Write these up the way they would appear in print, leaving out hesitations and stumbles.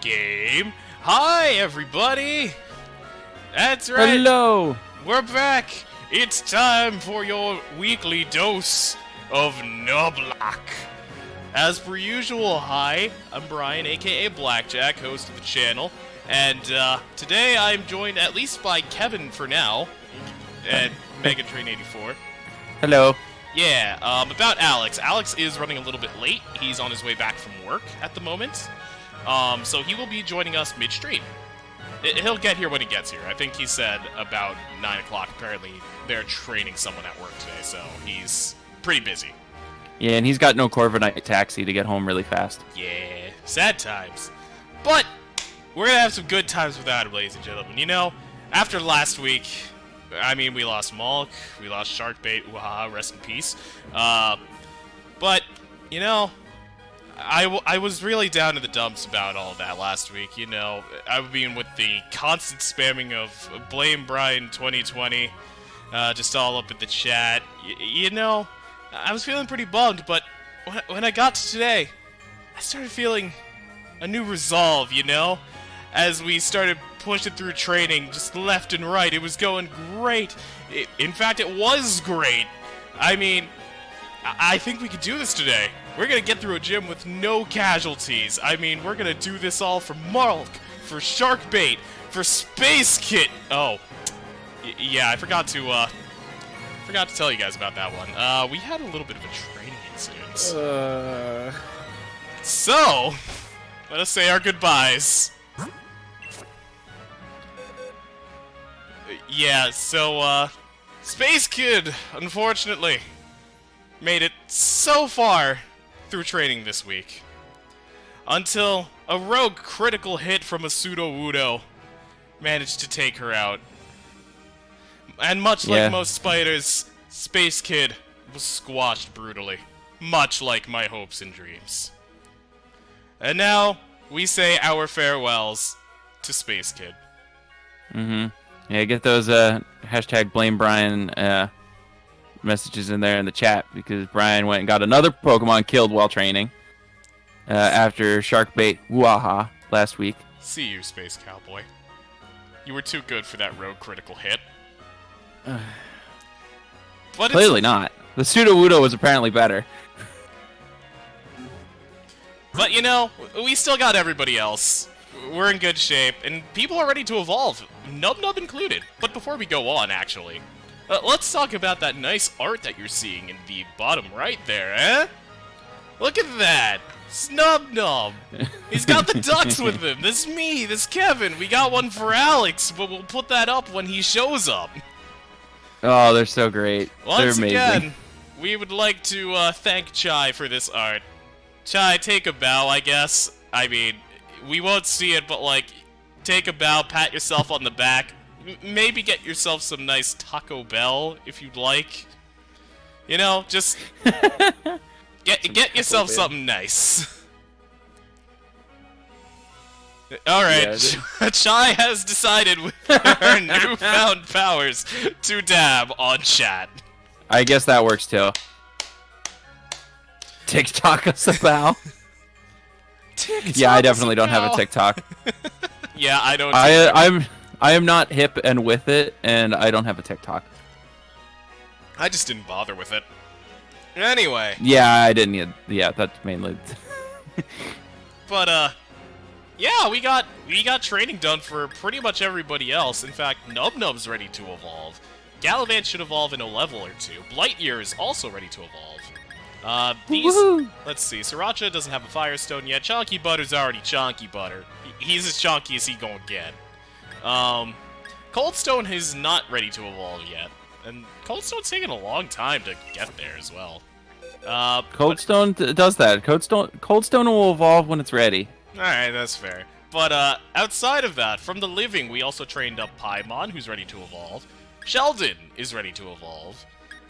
game. Hi, everybody. That's right. Hello. We're back. It's time for your weekly dose of NubNub. As per usual, hi, I'm Brian, aka Blackjack, host of the channel, and today I'm joined at least by Kevin for now, and Megatrain84. Hello. Yeah, about Alex. Alex is running a little bit late. He's on his way back from work at the moment. So he will be joining us midstream. He'll get here when he gets here. I think he said about 9 o'clock. Apparently, they're training someone at work today, so he's pretty busy. Yeah, and he's got no Corviknight taxi to get home really fast. Yeah, sad times. But we're gonna have some good times without him, ladies and gentlemen. You know, after last week, I mean, we lost Malk, we lost Sharkbait, waha, rest in peace. But, you know, I was really down in the dumps about all of that last week, you know. I mean, with the constant spamming of Blame Brian 2020, just all up in the chat. You know, I was feeling pretty bummed, but when I got to today, I started feeling a new resolve, you know? As we started pushing through training just left and right, it was going great. In fact, it was great. I mean, I think we could do this today. We're gonna get through a gym with no casualties. I mean, we're gonna do this all for Mark, for Sharkbait, for Space Kit. Oh, yeah, I forgot to tell you guys about that one. We had a little bit of a training incident. So, let us say our goodbyes. Yeah, so, Space Kid, unfortunately, made it so far through training this week. Until a rogue critical hit from a pseudo-wudo managed to take her out. And much like most spiders, Space Kid was squashed brutally. Much like my hopes and dreams. And now, we say our farewells to Space Kid. Mm-hmm. Yeah, get those hashtag Blame Brian messages in there in the chat, because Brian went and got another Pokemon killed while training after Sharkbait Waha last week. See you, Space Cowboy. You were too good for that rogue critical hit. But clearly not. The Pseudo-Wudo was apparently better. But you know, we still got everybody else. We're in good shape, and people are ready to evolve, NubNub included. But before we go on, actually, let's talk about that nice art that you're seeing in the bottom right there, eh? Look at that! NubNub! He's got the ducks with him! This is me, this is Kevin! We got one for Alex, but we'll put that up when he shows up. Oh, they're so great. Once they're amazing. again, we would like to thank Chai for this art. Chai, take a bow, I guess. I mean, we won't see it, but like, take a bow, pat yourself on the back, maybe get yourself some nice Taco Bell if you'd like. You know, just get yourself something nice. Alright, yeah, Chai has decided with her newfound powers to dab on chat. I guess that works too. TikTok us about. Yeah, I definitely don't have a TikTok. Yeah, I don't. I am not hip and with it, and I don't have a TikTok. I just didn't bother with it. Anyway. Yeah, I didn't. Yeah, that's mainly. But yeah, we got training done for pretty much everybody else. In fact, NubNub's ready to evolve. Gallivant should evolve in a level or two. Blightyear is also ready to evolve. Let's see, Sriracha doesn't have a Firestone yet. Chonky Butter's already Chonky Butter. He's as chonky as he gonna get. Coldstone is not ready to evolve yet. And Coldstone's taking a long time to get there as well. Coldstone does that. Coldstone will evolve when it's ready. Alright, that's fair. But, outside of that, from the living, we also trained up Paimon, who's ready to evolve. Sheldon is ready to evolve.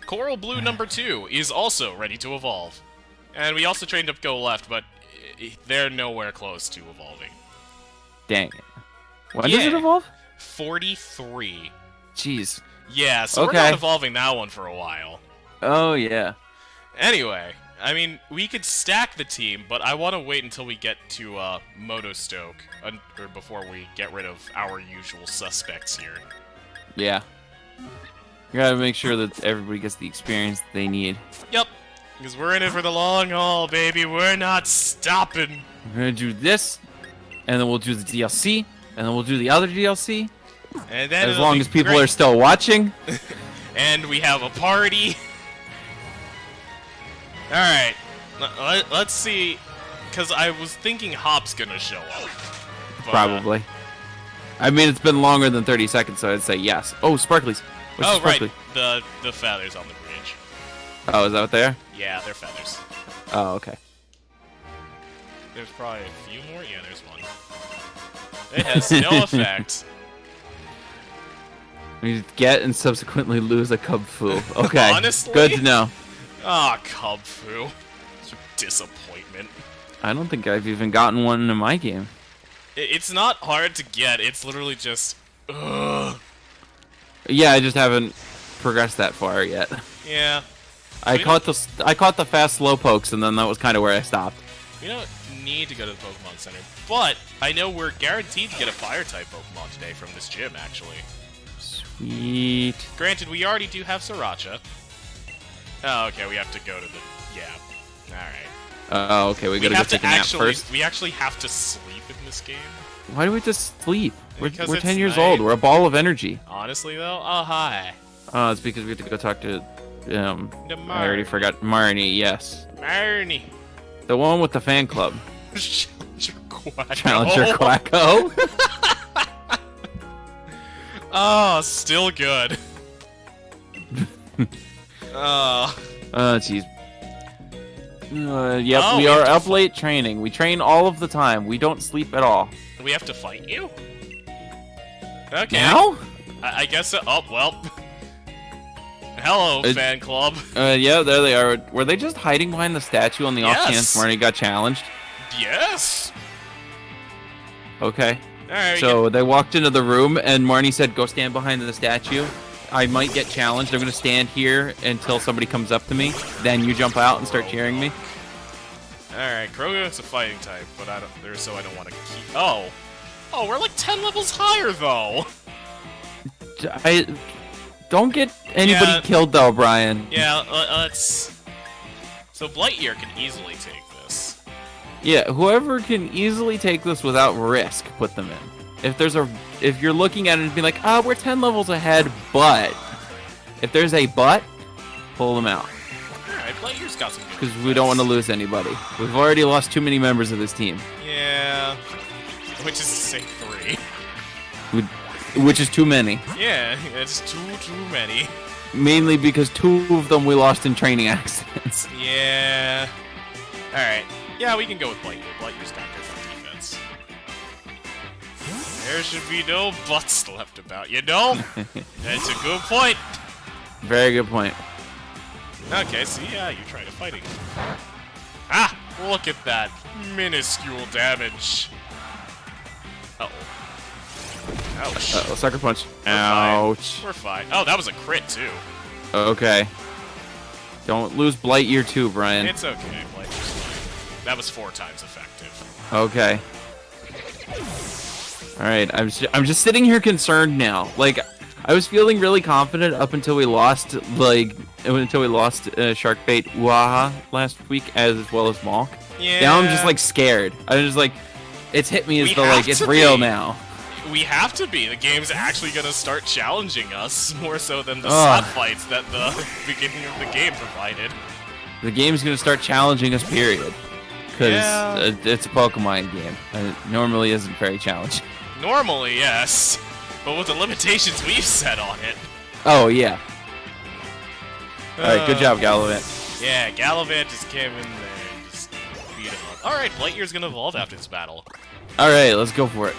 Coral Blue number 2 is also ready to evolve. And we also trained up Go Left, but they're nowhere close to evolving. Dang it. When does it evolve? 43. Jeez. Yeah, so we're not evolving that one for a while. Oh, yeah. Anyway, I mean, we could stack the team, but I want to wait until we get to Motostoke, or before we get rid of our usual suspects here. Yeah. You gotta make sure that everybody gets the experience that they need. Yep, because we're in it for the long haul, baby. We're not stopping. We're gonna do this, and then we'll do the DLC, and then we'll do the other DLC. And then as long as people are still watching. And we have a party. Alright, let's see, because I was thinking Hop's gonna show up. But, probably. I mean, it's been longer than 30 seconds, so I'd say yes. Oh, sparklies. Oh, sparkly? Right, the feathers on the bridge. Oh, is that what they are? Yeah, they're feathers. Oh, okay. There's probably a few more? Yeah, there's one. It has no effect. We get and subsequently lose a Cub Fu. Okay, honestly? Good to know. Ah, Cub Fu. It's a disappointment. I don't think I've even gotten one in my game. It's not hard to get. It's literally just... Ugh. Yeah, I just haven't progressed that far yet. Yeah. I caught the fast slow pokes, and then that was kind of where I stopped. We don't need to go to the Pokemon Center, but I know we're guaranteed to get a Fire-type Pokemon today from this gym, actually. Sweet. Granted, we already do have Sriracha. Oh, okay, we have to go to the... Yeah. Alright. Oh, okay, we gotta go take a nap first. We actually have to sleep in this game. Why do we just sleep? We're 10 years night. old. We're a ball of energy. Honestly, though? Oh, hi. Oh, it's because we have to go talk to... The I already forgot. Marnie, yes. Marnie. The one with the fan club. Challenger Quacko. Challenger Quacko. Oh, still good. Oh. Oh, jeez. Yep, Oh, we are up late training. We train all of the time. We don't sleep at all. We have to fight you? Okay. Now? I guess so. Oh, well. Hello, fan club. Yeah, there they are. Were they just hiding behind the statue on the off chance Yes. Marnie got challenged? Yes. Okay. Alright. So they walked into the room, and Marnie said, go stand behind the statue. I might get challenged. I'm going to stand here until somebody comes up to me. Then you jump out and start cheering me. Alright, Krogan's a fighting type, but I don't want to keep... Oh. Oh, we're like 10 levels higher, though. I don't get anybody killed, though, Brian. Yeah, let's... So Blightyear can easily take this. Yeah, whoever can easily take this without risk, put them in. If you're looking at it and be like, we're 10 levels ahead, but if there's a but, pull them out. Alright, Blightyear's got some good because we don't want to lose anybody. We've already lost too many members of this team. Yeah. Which is to say 3. Which is too many. Yeah, it's too many. Mainly because 2 of them we lost in training accidents. Yeah. Alright. Yeah, we can go with Blightyear. Blightyear's got different defense. There should be no buts left about, you know? That's a good point. Very good point. Okay, so yeah, you tried fighting. Ah! Look at that minuscule damage. Uh-oh. Ouch. Uh-oh, sucker punch. Ouch. We're fine. Oh, that was a crit, too. Okay. Don't lose Blightyear too, Brian. It's okay, Blightyear's fine. That was 4 times effective. Okay. Alright, I'm just sitting here concerned now. Like, I was feeling really confident up until we lost, Sharkbait Uaha last week, as well as Malk. Yeah. Now I'm just, like, scared. I'm just, like, it's hit me as though, like, it's real now. We have to be. The game's actually gonna start challenging us, more so than the slot fights that the beginning of the game provided. The game's gonna start challenging us, period. Because it's a Pokemon game. It normally isn't very challenging. Normally, yes. But with the limitations we've set on it. Oh, yeah. Alright, good job, Gallivant. Yeah, Gallivant just came in there and just beat him up. Alright, Blightyear's gonna evolve after this battle. Alright, let's go for it.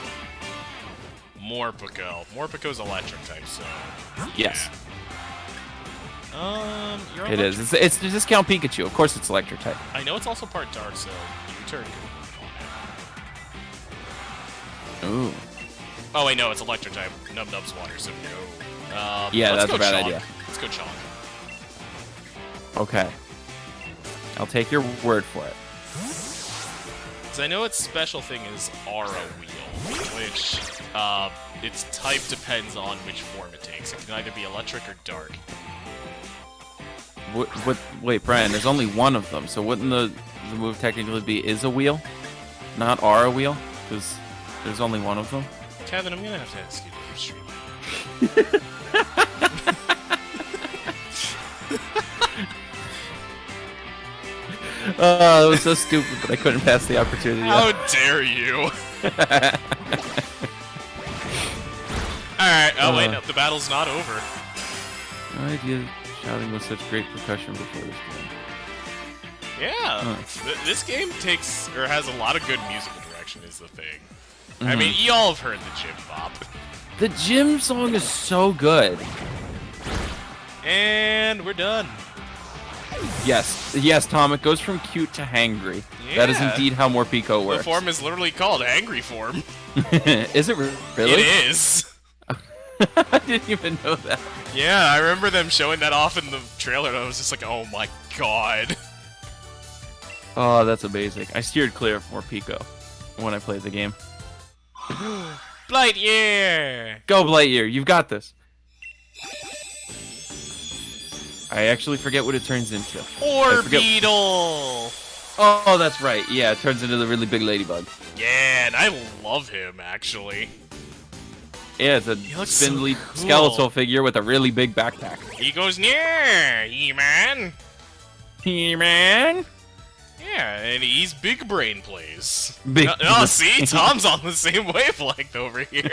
Morpeko. Morpeko's electric type, so... Yes. You're it is. It's the discount Pikachu. Of course it's electric type. I know it's also part dark, so U-turn can work on it. Ooh. Oh, wait, no, it's electric type. NubNub's water, so no. Yeah, let's that's go a bad Chalk. idea. Let's go Chalk. Okay. I'll take your word for it. Because I know its special thing is Aura Wheel, which its type depends on which form it takes. It can either be electric or dark. Wait, Brian, there's only one of them, so wouldn't the move technically be is a wheel, not Aura Wheel? Because there's only one of them. Kevin, I'm gonna have to ask you to stream. Oh, that was so stupid, but I couldn't pass the opportunity. How dare you? Alright, oh wait, no, the battle's not over. No idea shouting with such great percussion before this game. Yeah, this game takes, or has a lot of good musical direction is the thing. I mean, y'all have heard the Gym Bop. The gym song is so good. And we're done. Yes, Tom, it goes from cute to hangry. Yeah. That is indeed how Morpeko works. The form is literally called Angry Form. Is it really? It is. I didn't even know that. Yeah, I remember them showing that off in the trailer, and I was just like, oh my god. Oh, that's amazing. I steered clear of Morpeko when I played the game. Blightyear! Go, Blightyear, you've got this. I actually forget what it turns into. Orbeetle! Oh, that's right. Yeah, it turns into the really big ladybug. Yeah, and I love him, actually. Yeah, it's a spindly so cool. skeletal figure with a really big backpack. He goes, yeah, He-Man. He-Man? Yeah, and he's Big Brain plays. Big Oh, see? Tom's on the same wavelength over here.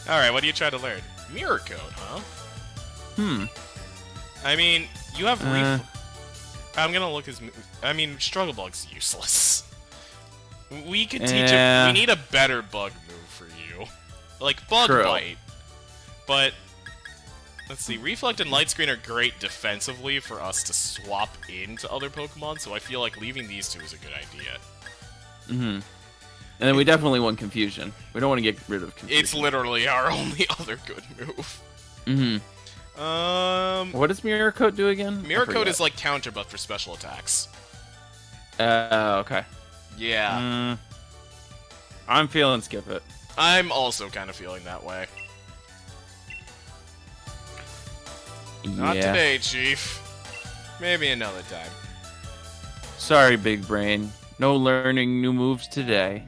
Alright, what do you try to learn? Mirror Code, huh? I mean, you have I'm gonna look his... I mean, Struggle Bug's useless. We could teach him... We need a better bug move for you. Like, Bug Bite. But... Let's see, Reflect and Light Screen are great defensively for us to swap into other Pokemon, so I feel like leaving these two is a good idea. And then we definitely want Confusion. We don't want to get rid of Confusion. It's literally our only other good move. What does Mirror Coat do again? Mirror Coat is like counter, but for special attacks. Okay. Yeah. I'm feeling Skip It. I'm also kind of feeling that way. Not today, Chief. Maybe another time. Sorry, Big Brain. No learning new moves today.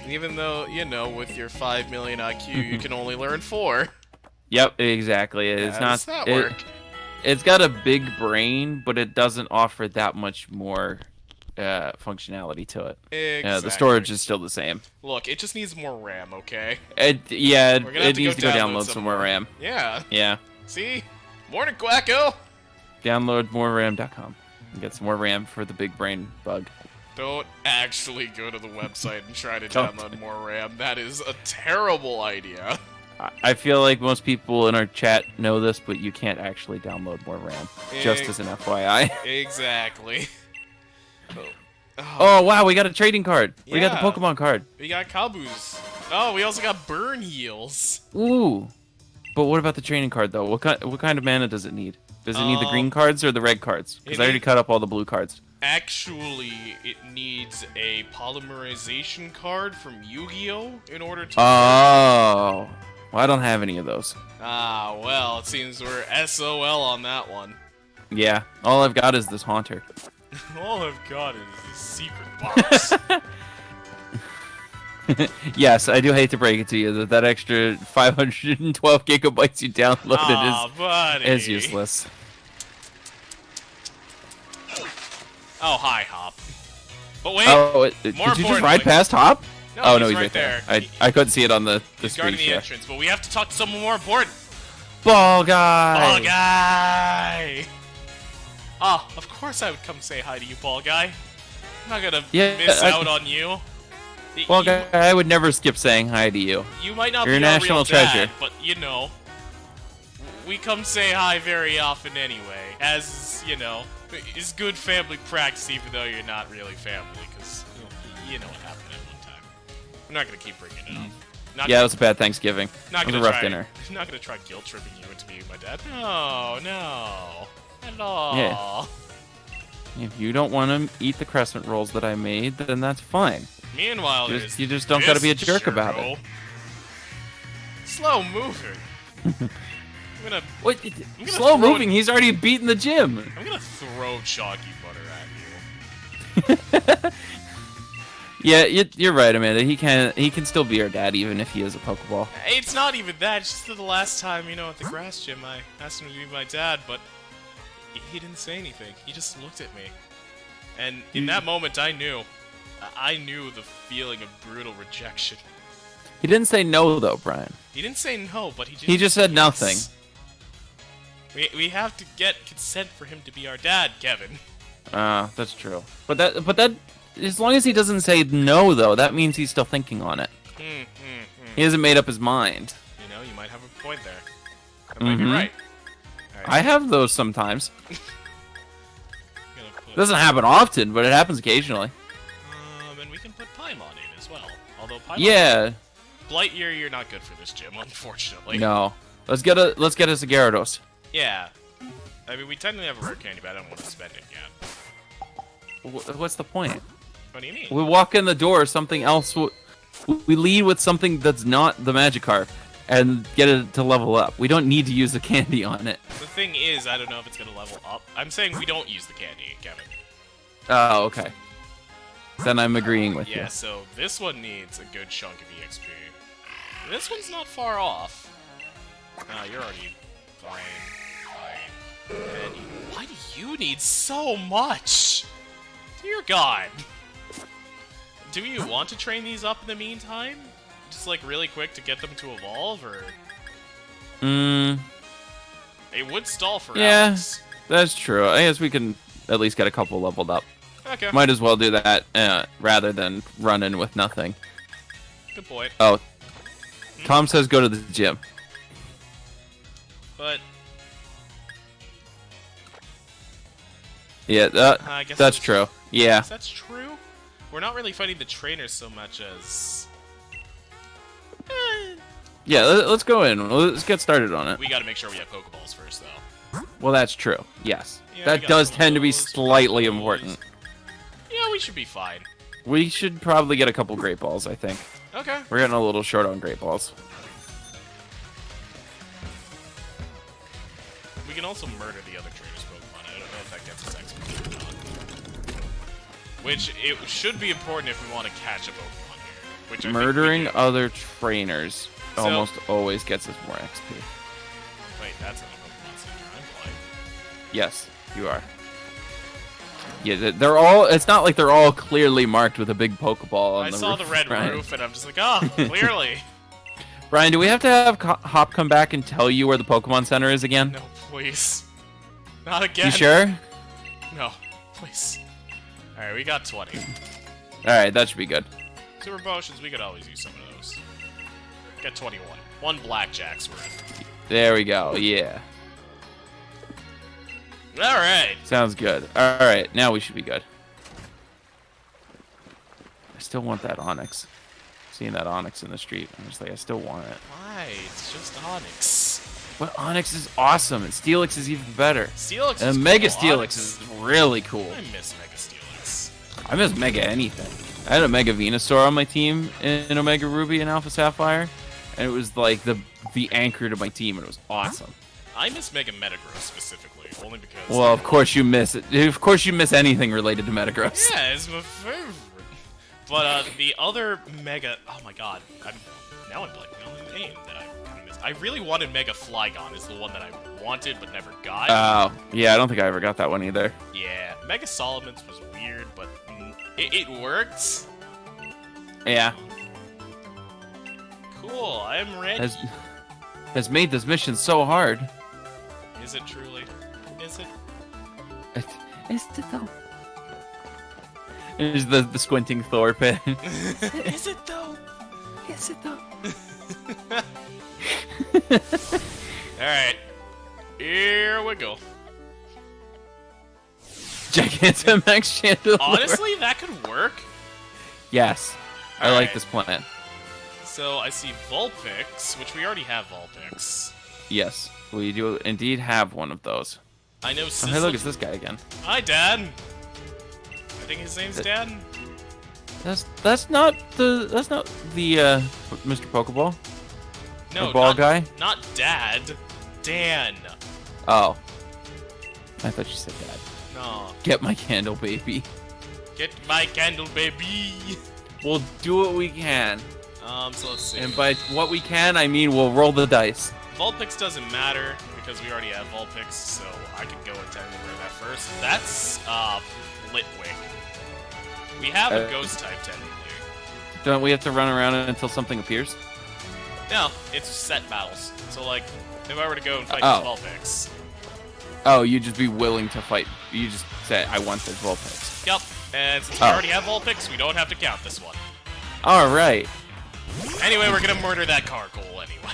Even though, you know, with your 5 million IQ, you can only learn 4. Yep, exactly. It's How does that work? It's got a big brain, but it doesn't offer that much more functionality to it. Exactly. The storage is still the same. Look, it just needs more RAM, okay? It needs to go download some more RAM. Yeah. Yeah. See? Morning, Quacko! Download moreram.com and get some more RAM for the big brain bug. Don't actually go to the website and try to download more RAM. That is a terrible idea. I feel like most people in our chat know this, but you can't actually download more RAM. Just as an FYI. Exactly. Oh, wow, we got a trading card. Yeah. We got the Pokemon card. We got Kabu's. Oh, we also got Burn Heals. Ooh. But what about the training card, though? What kind of mana does it need? Does it need the green cards or the red cards? Because I already cut up all the blue cards. Actually, it needs a polymerization card from Yu-Gi-Oh! In order to... Oh. Well, I don't have any of those. Ah, well, it seems we're SOL on that one. Yeah. All I've got is this Haunter. All I've got is this secret box. Yes, I do hate to break it to you that extra 512 gigabytes you downloaded is useless. Oh, hi, Hop. But wait, did you just ride past Hop? No, he's right there. I couldn't see it on the he's screen. Guarding the entrance, but we have to talk to someone more important. Ball Guy! Ball Guy! Ah, of course I would come say hi to you, Ball Guy. I'm not gonna miss out on you. Ball Guy, I would never skip saying hi to you. You might not You're be a our national real treasure. dad, but you know, we come say hi very often anyway, as, you know, is good family practice even though you're not really family, because you know what happened at one time. I'm not gonna keep bringing it up. Yeah, it was a bad Thanksgiving. Not it was gonna a rough dinner. I'm not gonna try guilt tripping you into being my dad. No, no. Hello. Yeah. If you don't want to eat the crescent rolls that I made, then that's fine. Meanwhile, You just don't gotta be a jerk about it. Slow moving. What? I'm gonna Slow moving? He's already beaten the gym. I'm gonna throw chalky butter at you. Yeah, you're right, Amanda. He can still be our dad even if he is a Pokeball. It's not even that. It's just that the last time, at the grass gym, I asked him to be my dad, but he didn't say anything. He just looked at me. And in that moment, I knew the feeling of brutal rejection. He didn't say no, though, Brian. He didn't say no, but he just said nothing. We have to get consent for him to be our dad, Kevin. That's true. But that as long as he doesn't say no, though, that means he's still thinking on it. He hasn't made up his mind. You might have a point there. That might be right. Right. I have those sometimes. Doesn't happen often, but it happens occasionally. And we can put Paimon in as well. Although Paimon, yeah, Blightyear, you're not good for this gym, unfortunately. No, let's get a Gyarados. Yeah, I mean we technically have a rare candy, but I don't want to spend it yet. What's the point? What do you mean? We walk in the door, something else. We lead with something that's not the Magikarp, and get it to level up. We don't need to use the candy on it. The thing is, I don't know if it's gonna level up. I'm saying we don't use the candy, Kevin. Oh, okay. Then I'm agreeing with you. Yeah, so this one needs a good chunk of EXP. This one's not far off. You're already fine. And why do you need so much? Dear God. Do you want to train these up in the meantime? Just like really quick to get them to evolve, or? It would stall for Alex. That's true. I guess we can at least get a couple leveled up. Okay. Might as well do that rather than run in with nothing. Good point. Oh, Tom says go to the gym. But yeah, I guess that's true. Yeah. That's true. We're not really fighting the trainers so much as. Yeah, let's go in. Let's get started on it. We gotta make sure we have Pokeballs first, though. Well, that's true. Yes. Yeah, that does tend to be slightly important. Yeah, we should be fine. We should probably get a couple Great Balls, I think. Okay. We're getting a little short on Great Balls. We can also murder the other trainers' Pokemon. I don't know if that gets us XP or not. Which, it should be important if we want to catch a Pokemon here. Which Murdering other trainers almost always gets us more XP. Wait, that's not a Pokemon Center. I'm blind. Yes, you are. Yeah, they're all. It's not like they're all clearly marked with a big Pokeball on the roof. I saw the red Brian. roof, and I'm just like, oh, clearly. Brian, do we have to have Hop come back and tell you where the Pokemon Center is again? No, please. Not again. You sure? No, please. Alright, we got 20. Alright, that should be good. Super potions, we could always use some of those. Get 21. One blackjack's worth. There we go, yeah. Alright. Sounds good. Alright, now we should be good. I still want that Onyx. Seeing that Onyx in the street, I'm just like, I still want it. Why? It's just Onyx. But Onyx is awesome, and Steelix is even better. Steelix and is Mega cool. Steelix Onyx is really cool. I miss Mega Steelix. I miss Mega anything. I had a Mega Venusaur on my team in Omega Ruby and Alpha Sapphire, and it was like the anchor to my team, and it was awesome. I miss Mega Metagross specifically, only because. Well, of course you miss it. Of course you miss anything related to Metagross. Yeah, it's my favorite. But the other Mega, oh my God, now I'm blanking on the name that I missed. I really wanted Mega Flygon, is the one that I wanted but never got. Oh, yeah, I don't think I ever got that one either. Yeah, Mega Solomons was weird, but it worked. Yeah. Cool, I'm ready. Has made this mission so hard. Is it truly? Is it? Is it though? Is the squinting Thor pit? Is it though? Is it though? Alright. Here we go. Gigantamax Chandelure. Honestly, that could work. Yes. I All like right. this plan. So I see Vulpix, which we already have Vulpix. Yes. We do indeed have one of those. I know Oh, Sizzle. hey, look, it's this guy again. Hi, Dad. I think his name's Dad. That's not the Mr. Pokeball. No, the ball not, guy. Not Dad. Dan. Oh, I thought you said Dad. No. Get my candle, baby. Get my candle, baby. We'll do what we can. So let's see. And by what we can, I mean we'll roll the dice. Vulpix doesn't matter because we already have Vulpix, so I can go and technically that first. That's Litwick. We have a ghost type technically. Don't we have to run around until something appears? No, it's set battles. So like, if I were to go and fight this Vulpix. Oh, you'd just be willing to fight. You just say, I want this Vulpix. Yep. And since we already have Vulpix, we don't have to count this one. All right. Anyway, we're gonna murder that Carcoal anyway.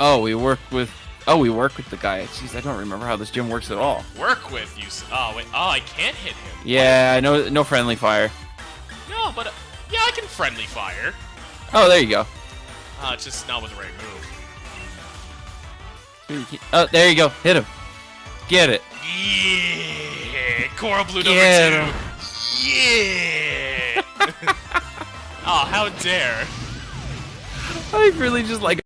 Oh, we work with the guy. Jeez, I don't remember how this gym works at all. Work with you. Oh wait. Oh, I can't hit him. Yeah, I know. No friendly fire. No, but yeah, I can friendly fire. Oh, there you go. It's just not with the right move. Oh, there you go. Hit him. Get it. Yeah, Coral Blue number Get 2. him. Yeah. Oh, how dare! I really just like.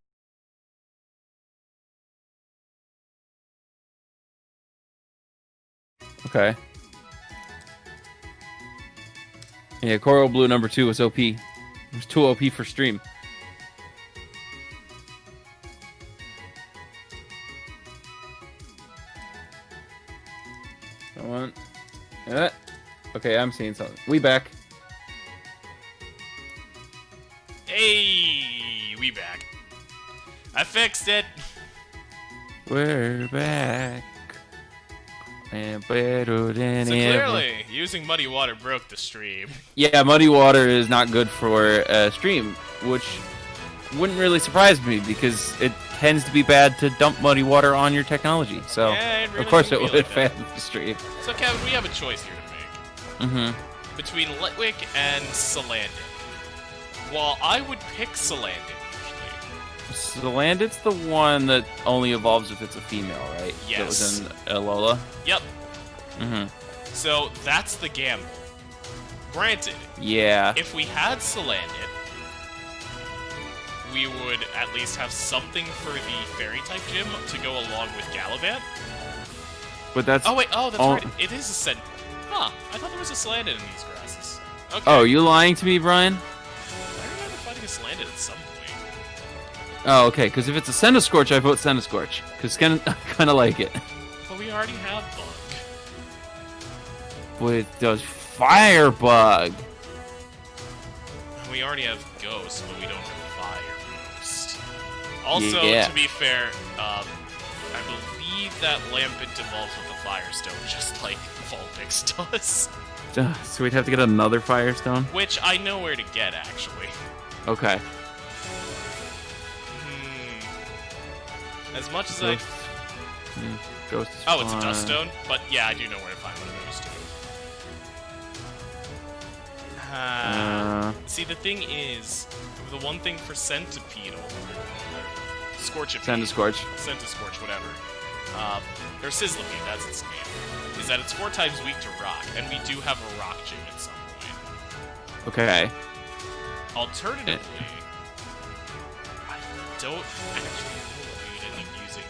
Okay. Yeah, Coral Blue number 2 was OP. It was too OP for stream. Come on. Okay, I'm seeing something. We back. Hey, we back. I fixed it. We're back. And better than So ever. clearly, using muddy water broke the stream. Yeah, muddy water is not good for stream, which wouldn't really surprise me because it tends to be bad to dump muddy water on your technology. So, Yeah, it really of course, can it be would like that. fail the stream. So Kevin, we have a choice here to make. Between Litwick and Salandit. Well, I would pick Salandit usually. Salandit's the one that only evolves if it's a female, right? Yes. That was in Alola. Yep. So that's the gamble. Granted, Yeah. if we had Salandit, we would at least have something for the fairy type gym to go along with Gallivant. But that's. Oh wait, that's Oh. right. It is a Sand. Huh? I thought there was a Salandit in these grasses. Okay. Oh, you lying to me, Brian? I remember fighting a Salandit at some point. Oh, okay. Because if it's a Scorch, I vote Scorch. Because I kind of like it. But we already have Bug. But it does Firebug. We already have Ghost, but we don't have Fire Ghost. Also, Yeah. to be fair, I believe that Lampent evolves with the Firestone, just like Vulpix does. So we'd have to get another Firestone? Which I know where to get, actually. Okay. As much as Ghost. Ghost is Oh, it's a fine. Dust Stone? But yeah, I do know where to find one of those too. See, the thing is, the one thing for Centipede, Scorchipede, Scorch. Centiscorch, whatever, or Sizzlipede, that's its name, is that it's 4 times weak to rock, and we do have a rock gym at some point. Okay. Alternatively, I don't actually know what we'd end up using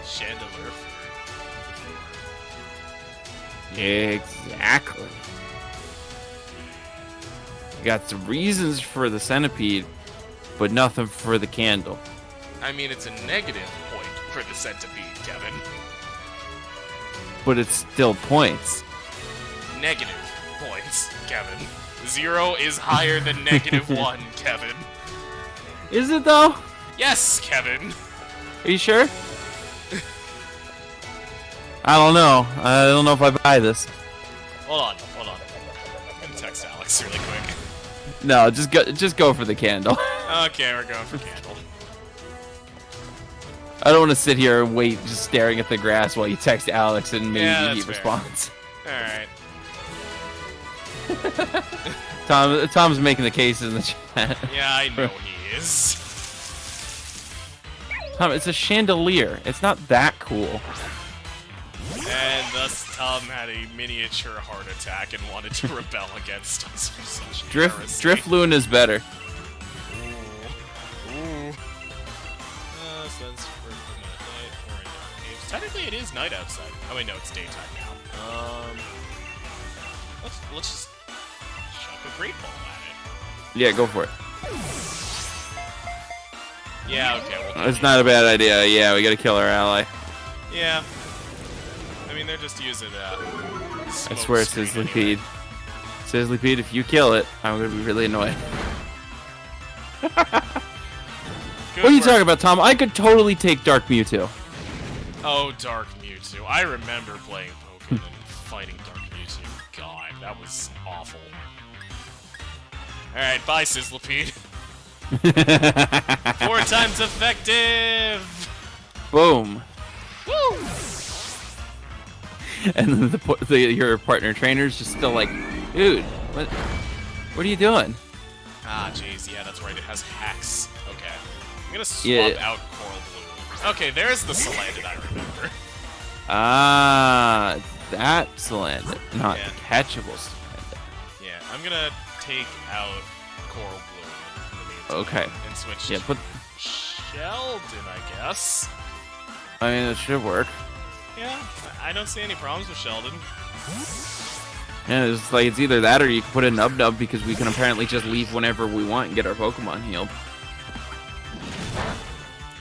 Chandelure for. Exactly. Got some reasons for the Centipede, but nothing for the candle. I mean, it's a negative point for the Centipede, Kevin. But it's still points. Negative points, Kevin. 0 is higher than -1, Kevin. Is it though? Yes, Kevin. Are you sure? I don't know. I don't know if I buy this. Hold on. I'm gonna text Alex really quick. No, just go for the candle. Okay, we're going for Candle. I don't want to sit here and wait just staring at the grass while you text Alex and maybe Yeah, he that's fair. responds. Alright. Tom's making the case in the chat. Yeah, I know he is. Tom, it's a chandelier. It's not that cool. And thus Tom had a miniature heart attack and wanted to rebel against us for such heresy. Drifloon is better. Ooh. Sun's for night or in dark caves. Technically, it is night outside. Oh wait, no, it's daytime now. Let's just chuck a great ball at it. Yeah, go for it. Yeah, okay. Well, It's not a bad idea. Yeah, we gotta kill our ally. Yeah. I mean, they're just using I smoke swear, screen Sizzly anyway. Pete. Sizzly Pete, if you kill it, I'm gonna be really annoyed. Good What are you work. talking about, Tom? I could totally take Dark Mewtwo. Oh, Dark Mewtwo. I remember playing Pokemon and fighting Dark Mewtwo. God, that was awful. Alright, bye, Sizzlipede. 4 times effective! Boom. Woo! And then your partner trainer's just still like, dude, what are you doing? Ah, jeez, yeah, that's right, it has hacks. Okay. I'm gonna swap Yeah. out Coral Blue. Okay, there's the Salandit I remember. Ah, that's Salandit, not Yeah. the catchable Salandit. Yeah, I'm gonna take out Coral Blue in the meantime. Okay. And switch Yeah, to but Sheldon, I guess. I mean, it should work. Yeah, I don't see any problems with Sheldon. Yeah, it's like it's either that or you can put in NubNub because we can apparently just leave whenever we want and get our Pokemon healed.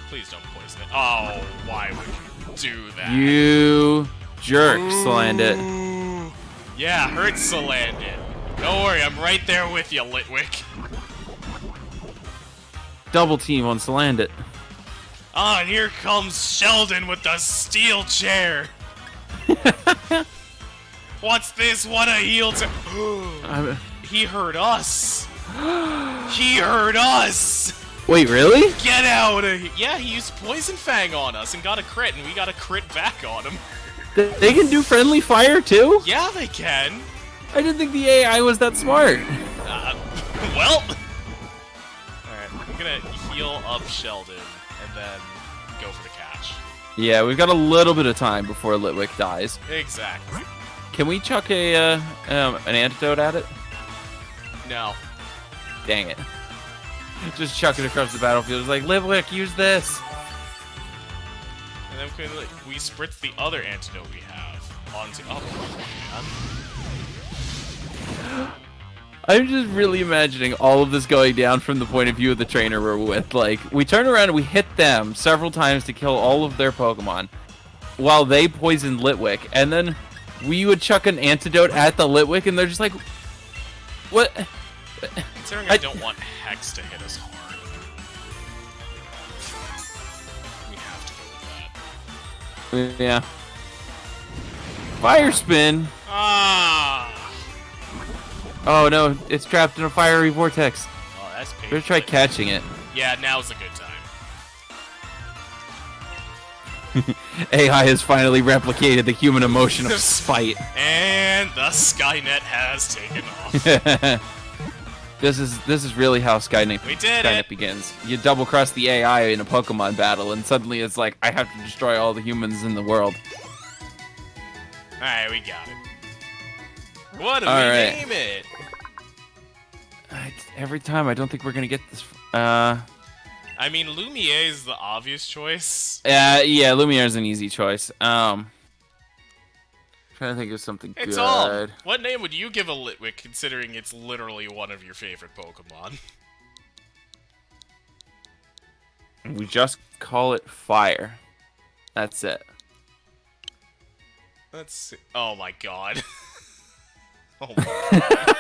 Please don't poison it. Oh, why would you do that? You jerk, Salandit. Ooh. Yeah, hurt Salandit. Don't worry, I'm right there with you, Litwick. Double team on Salandit. Ah, and here comes Sheldon with the steel chair. What's this? What a heel to... He hurt us. He hurt us. Wait, really? Get out of here. Yeah, he used Poison Fang on us and got a crit, and we got a crit back on him. They can do friendly fire too? Yeah, they can. I didn't think the AI was that smart. Well. Alright, I'm gonna heal up Sheldon and then go for the catch. Yeah, we've got a little bit of time before Litwick dies. Exactly. Can we chuck an antidote at it? No. Dang it. Just chuck it across the battlefield. It's like, Litwick, use this. And then we spritz the other antidote we have onto... Oh, man. I'm just really imagining all of this going down from the point of view of the trainer we're with. Like, we turn around and we hit them several times to kill all of their Pokemon while they poison Litwick, and then we would chuck an antidote at the Litwick, and they're just like, what? Considering I don't want Hex to hit us hard. We have to go with that. Yeah. Fire spin. Ah! Oh no, it's trapped in a fiery vortex. Oh, that's painful. Better try catching it. Yeah, now's a good time. AI has finally replicated the human emotion of spite. And the Skynet has taken off. This is really how Skynet We did it. begins. You double cross the AI in a Pokemon battle, and suddenly it's like, I have to destroy all the humans in the world. Alright, we got it. What do we Alright. name it? Every time, I don't think we're gonna get this. I mean, Lumiere is the obvious choice. Yeah, Lumiere is an easy choice. Trying to think of something It's good. all. What name would you give a Litwick, considering it's literally one of your favorite Pokemon? We just call it Fire. That's it. Let's see. Oh my god. Oh my god.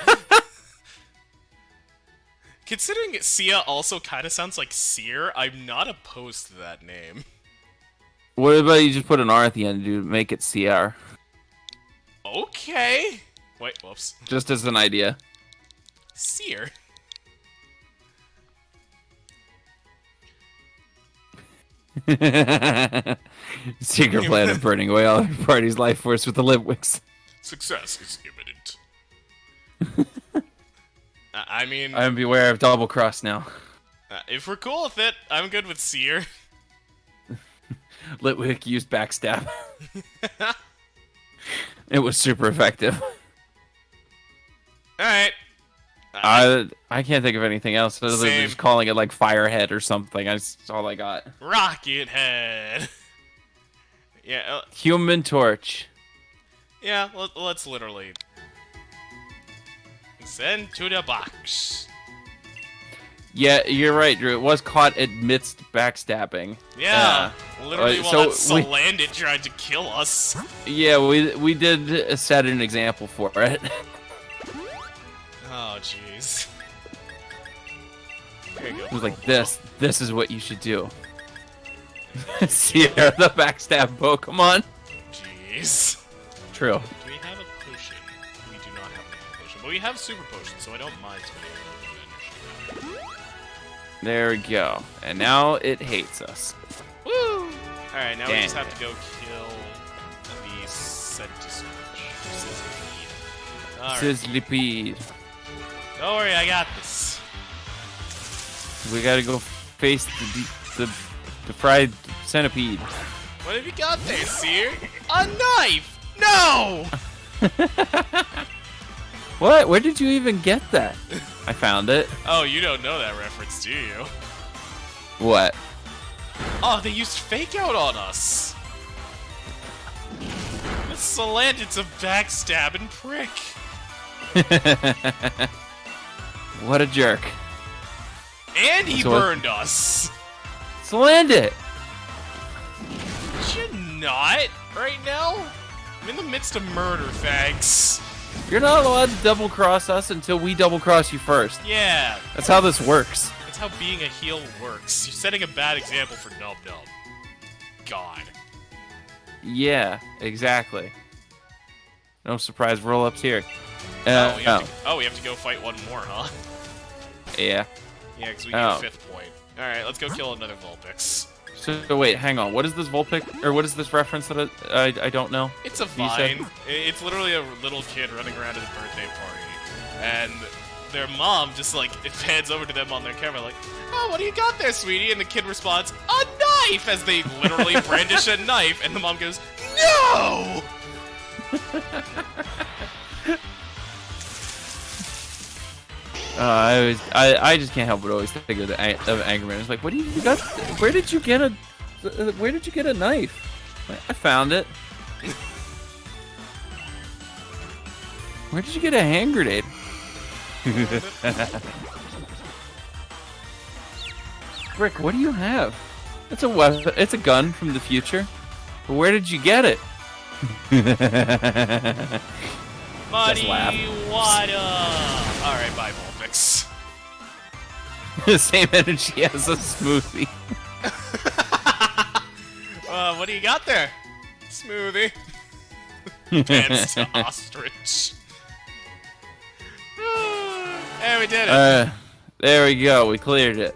Considering Sia also kind of sounds like Seer, I'm not opposed to that name. What about you just put an R at the end, dude? Make it CR. Okay. Wait, whoops. Just as an idea. Seer. Secret plan of burning away all the party's life force with the Litwicks. Success is imminent. I mean, I'm beware of double cross now. if we're cool with it, I'm good with Seer. Litwick used backstab. It was super effective. Alright. I can't think of anything else other than Same. just calling it like Firehead or something. That's all I got. Rocket Head. Yeah. Human Torch. Yeah, let's literally send to the box. Yeah, you're right, Drew. It was caught amidst backstabbing. Yeah, literally while that we- Salandit tried to kill us. Yeah, we did set an example for it. Oh, jeez. There you go. It was like, this is what you should do. Sierra, the backstab Pokemon. Jeez. True. Do we have a potion? We do not have a potion, but we have super potion, so I don't mind spending energy. There we go. And now it hates us. Woo! Alright, now we Dang just have to go kill the Sizzlipede. Alright. Sizzlipede. Don't worry, I got this. We gotta go face the fried centipede. What have you got there, Seer? A knife! No! What? Where did you even get that? I found it. Oh, you don't know that reference, do you? What? Oh, they used fake out on us. This Salandit's a backstabbing prick. What a jerk. And he So- burned us. Salandit! Should not right now. I'm in the midst of murder, thanks. You're not allowed to double cross us until we double cross you first. Yeah, That's how this works. that's how being a heel works. You're setting a bad example for NubNub. God. Yeah, exactly. No surprise roll-ups here. Oh, we have to go fight one more, huh? Yeah. Yeah, because we get a 5th point. Alright, let's go kill another Vulpix. So wait, hang on. What is this Vulpix, or what is this reference that I don't know? It's a You said- vine. It's literally a little kid running around at a birthday party. And their mom just, like, it pans over to them on their camera, like, oh, what do you got there, sweetie? And the kid responds, a knife! As they literally brandish a knife, and the mom goes, no! I just can't help but always think of Angry Man. It's like, what do you got? Where did you get a knife? I found it. Where did you get a hand grenade? Brick, what do you have? It's a weapon. It's a gun from the future. But where did you get it? Muddy laugh. water! Alright, bye, Vulpix. Same energy as a smoothie. What do you got there? Smoothie. Pants to ostrich. And we did it. There we go. We cleared it.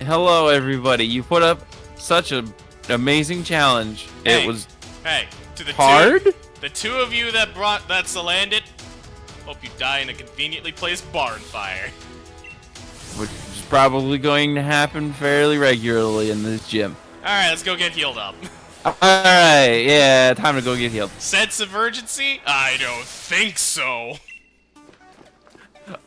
Hello, everybody. You put up such an amazing challenge. Hey, it was hey, to the hard. The two of you that brought that Salandit, hope you die in a conveniently placed barn fire. Which is probably going to happen fairly regularly in this gym. Alright, let's go get healed up. Alright, yeah, time to go get healed. Sense of urgency? I don't think so.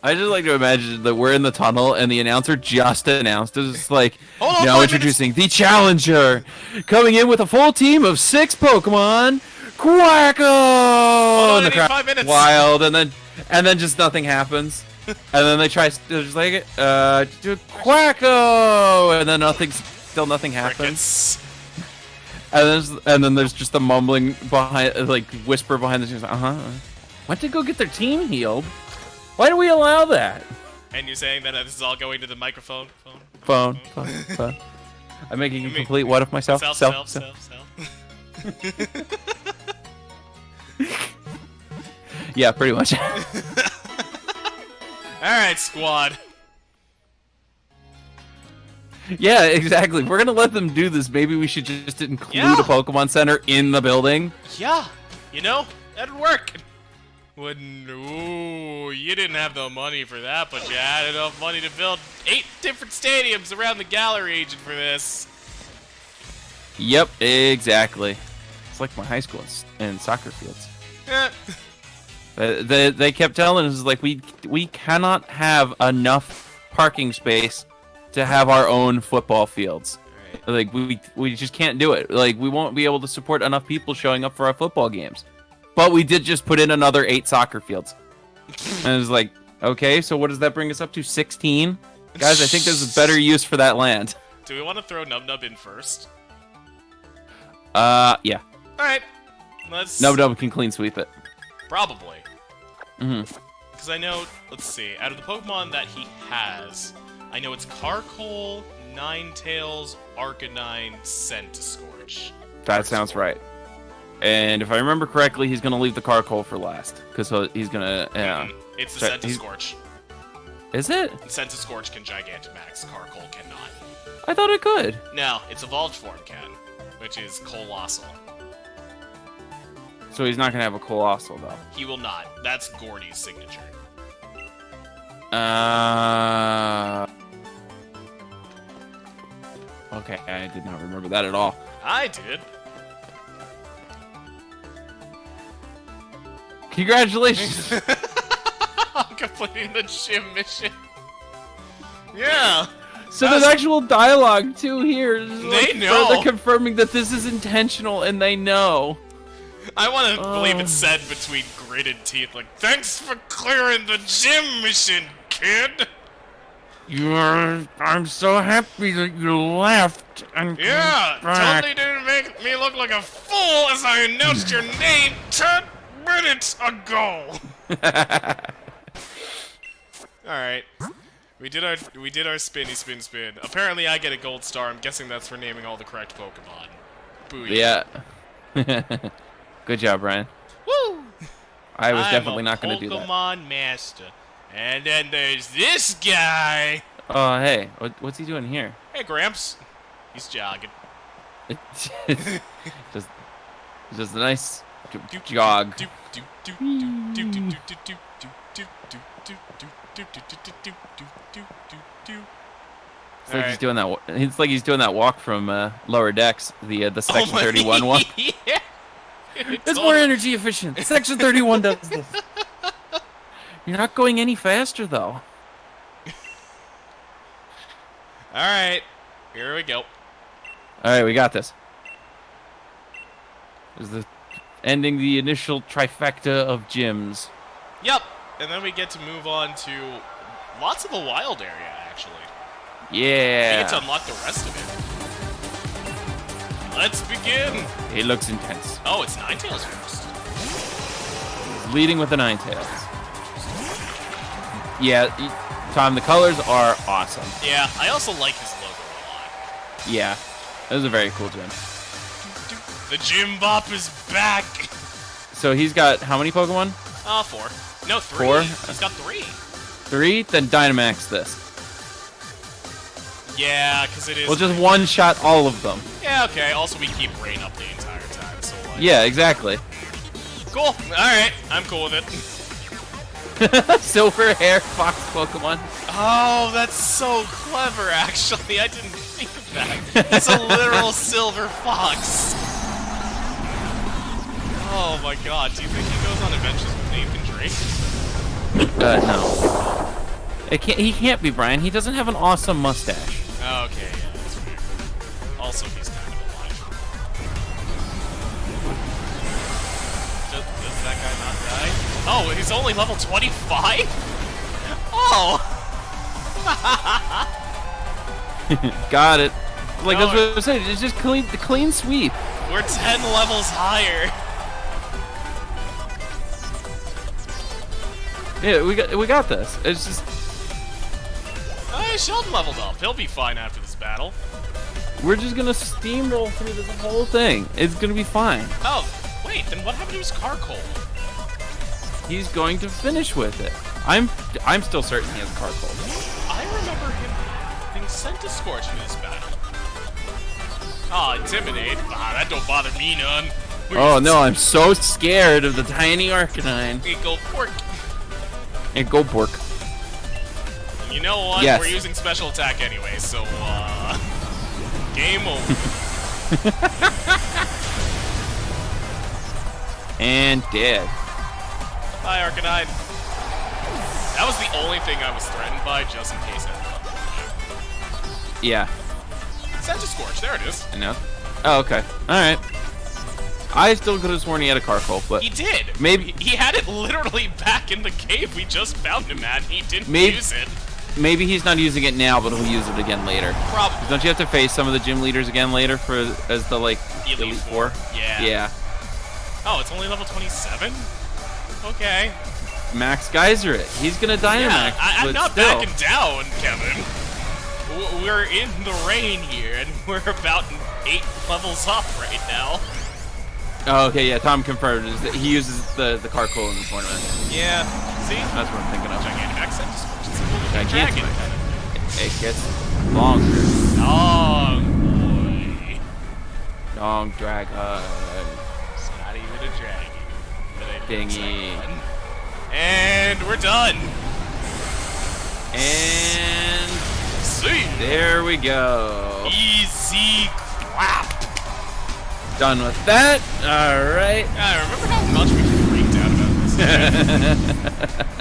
I just like to imagine that we're in the tunnel and the announcer just announced it's like, Hold on, now 5 introducing the challenger, coming in with a full team of 6 Pokemon, Quacko! Hold on, And the I need crowd 5 minutes. wild, and then just nothing happens. And then they try, they're just like, do Quacko! And then still nothing happens. Crickets. And then there's just the mumbling behind, like, whisper behind the scenes, went to go get their team healed? Why do we allow that? And you're saying that this is all going to the microphone? Phone. I'm making a complete what of myself? Self. Yeah, pretty much. Alright, squad. Yeah, exactly. If we're gonna let them do this, maybe we should just include Yeah. a Pokemon Center in the building. Yeah, you know, that'd work. Wouldn't. Ooh, you didn't have the money for that, but you had enough money to build 8 different stadiums around the Galar region for this. Yep, exactly. It's like my high school and soccer fields. Eh. They kept telling us like we cannot have enough parking space to have our own football fields. Right. Like we just can't do it. Like we won't be able to support enough people showing up for our football games. But we did just put in another 8 soccer fields. And it was like, okay, so what does that bring us up to? 16? Guys, I think there's a better use for that land. Do we want to throw NubNub in first? Yeah. Alright. Let's... NubNub can clean sweep it. Probably. Mm-hmm. Because I know, let's see, out of the Pokemon that he has, I know it's Carkol, Ninetales, Arcanine, Centiskorch. That sounds right. And if I remember correctly, he's going to leave the Carkol for last. Because he's going to... It's the Centiskorch. Is it? Centiskorch can Gigantamax, Carkol cannot. I thought it could. No, its evolved form can, which is Colossal. So he's not going to have a Colossal, though. He will not. That's Gordy's signature. Okay, I did not remember that at all. I did. Congratulations! I'm completing the gym mission. Yeah. So there's actual dialogue, too, here. They know. Further confirming that this is intentional, and they know. I want to believe it's said between gritted teeth, like, thanks for clearing the gym mission, kid! I'm so happy that you left and Yeah, came back. totally didn't make me look like a fool as I announced your name 10 minutes ago! Alright. We did our spinny spin. Apparently I get a gold star. I'm guessing that's for naming all the correct Pokemon. Booyah. Yeah. Good job, Brian. Woo! I was definitely not going to do that. Pokemon Master. And then there's this guy. Oh, hey. What's he doing here? Hey, Gramps. He's jogging. just a nice jog. It's like he's doing that. It's like he's doing that walk from Lower Decks, the Section 31 walk. Yeah. It's more energy efficient. Section 31 does this. You're not going any faster, though. Alright. Here we go. Alright, we got this. This is ending the initial trifecta of gyms. Yep. And then we get to move on to lots of the wild area, actually. Yeah. We get to unlock the rest of it. Let's begin. It looks intense. Oh, it's Ninetales first. Leading with the Ninetales. Yeah, Tom, the colors are awesome. Yeah, I also like his logo a lot. Yeah, that was a very cool gym. The Gym Bop is back! So he's got how many Pokemon? 4. No, 3. 4? He's got 3. 3? Then Dynamax this. Yeah, because it is... We'll just one-shot all of them. Yeah, okay. Also, we keep rain up the entire time, so like... Yeah, exactly. Cool. Alright, I'm cool with it. Silver hair fox Pokemon. Oh, that's so clever, actually. I didn't think of that. It's a literal silver fox. Oh my god, do you think he goes on adventures with Nathan Drake? No. He can't be, Brian. He doesn't have an awesome mustache. Oh, okay, yeah, that's fair. Also, he's kind of alive. Does that guy not die? Oh, he's only level 25? Oh! Got it. Like, that's what I was saying. It's just clean sweep. We're 10 levels higher. Yeah, we got this. It's just... Hey, Sheldon leveled up. He'll be fine after this battle. We're just gonna steamroll through this whole thing. It's gonna be fine. Oh, wait, then what happened to his Carkol? He's going to finish with it. I'm still certain he has Carkol. I remember him being sent to Scorch in this battle. Oh, Intimidate. Ah, that don't bother me none. Oh no, I'm so scared of the tiny Arcanine. Hey, go pork. Hey, go Bork. You know what? Yes. We're using special attack anyway, so, game over. And dead. Bye, Arcanine. That was the only thing I was threatened by, just in case I fell. Yeah. Send to Scorch. There it is. I know. Oh, okay. Alright. I still could have sworn he had a Carkol, but... He did! Maybe... He had it literally back in the cave we just found him at, and he didn't use it. Maybe he's not using it now, but he'll use it again later. Probably. Don't you have to face some of the gym leaders again later as the, like, Elite Four? Yeah. Yeah. Oh, it's only level 27? Okay. Max Geyser it. He's gonna Dynamax. Yeah, I'm not still. backing down, Kevin. We're in the rain here, and we're about 8 levels up right now. Oh, okay, yeah, Tom confirmed is that he uses the Carkol in the tournament. Yeah. See? That's what I'm thinking of. Gigantic accent. It's a cool looking dragon. It gets longer. Long boy. Long dragon. It's not even a dragon. But it Dingy. looks like one. And we're done. And see. There we go. Easy clap. Done with that. All right. I remember how much we freaked out about this.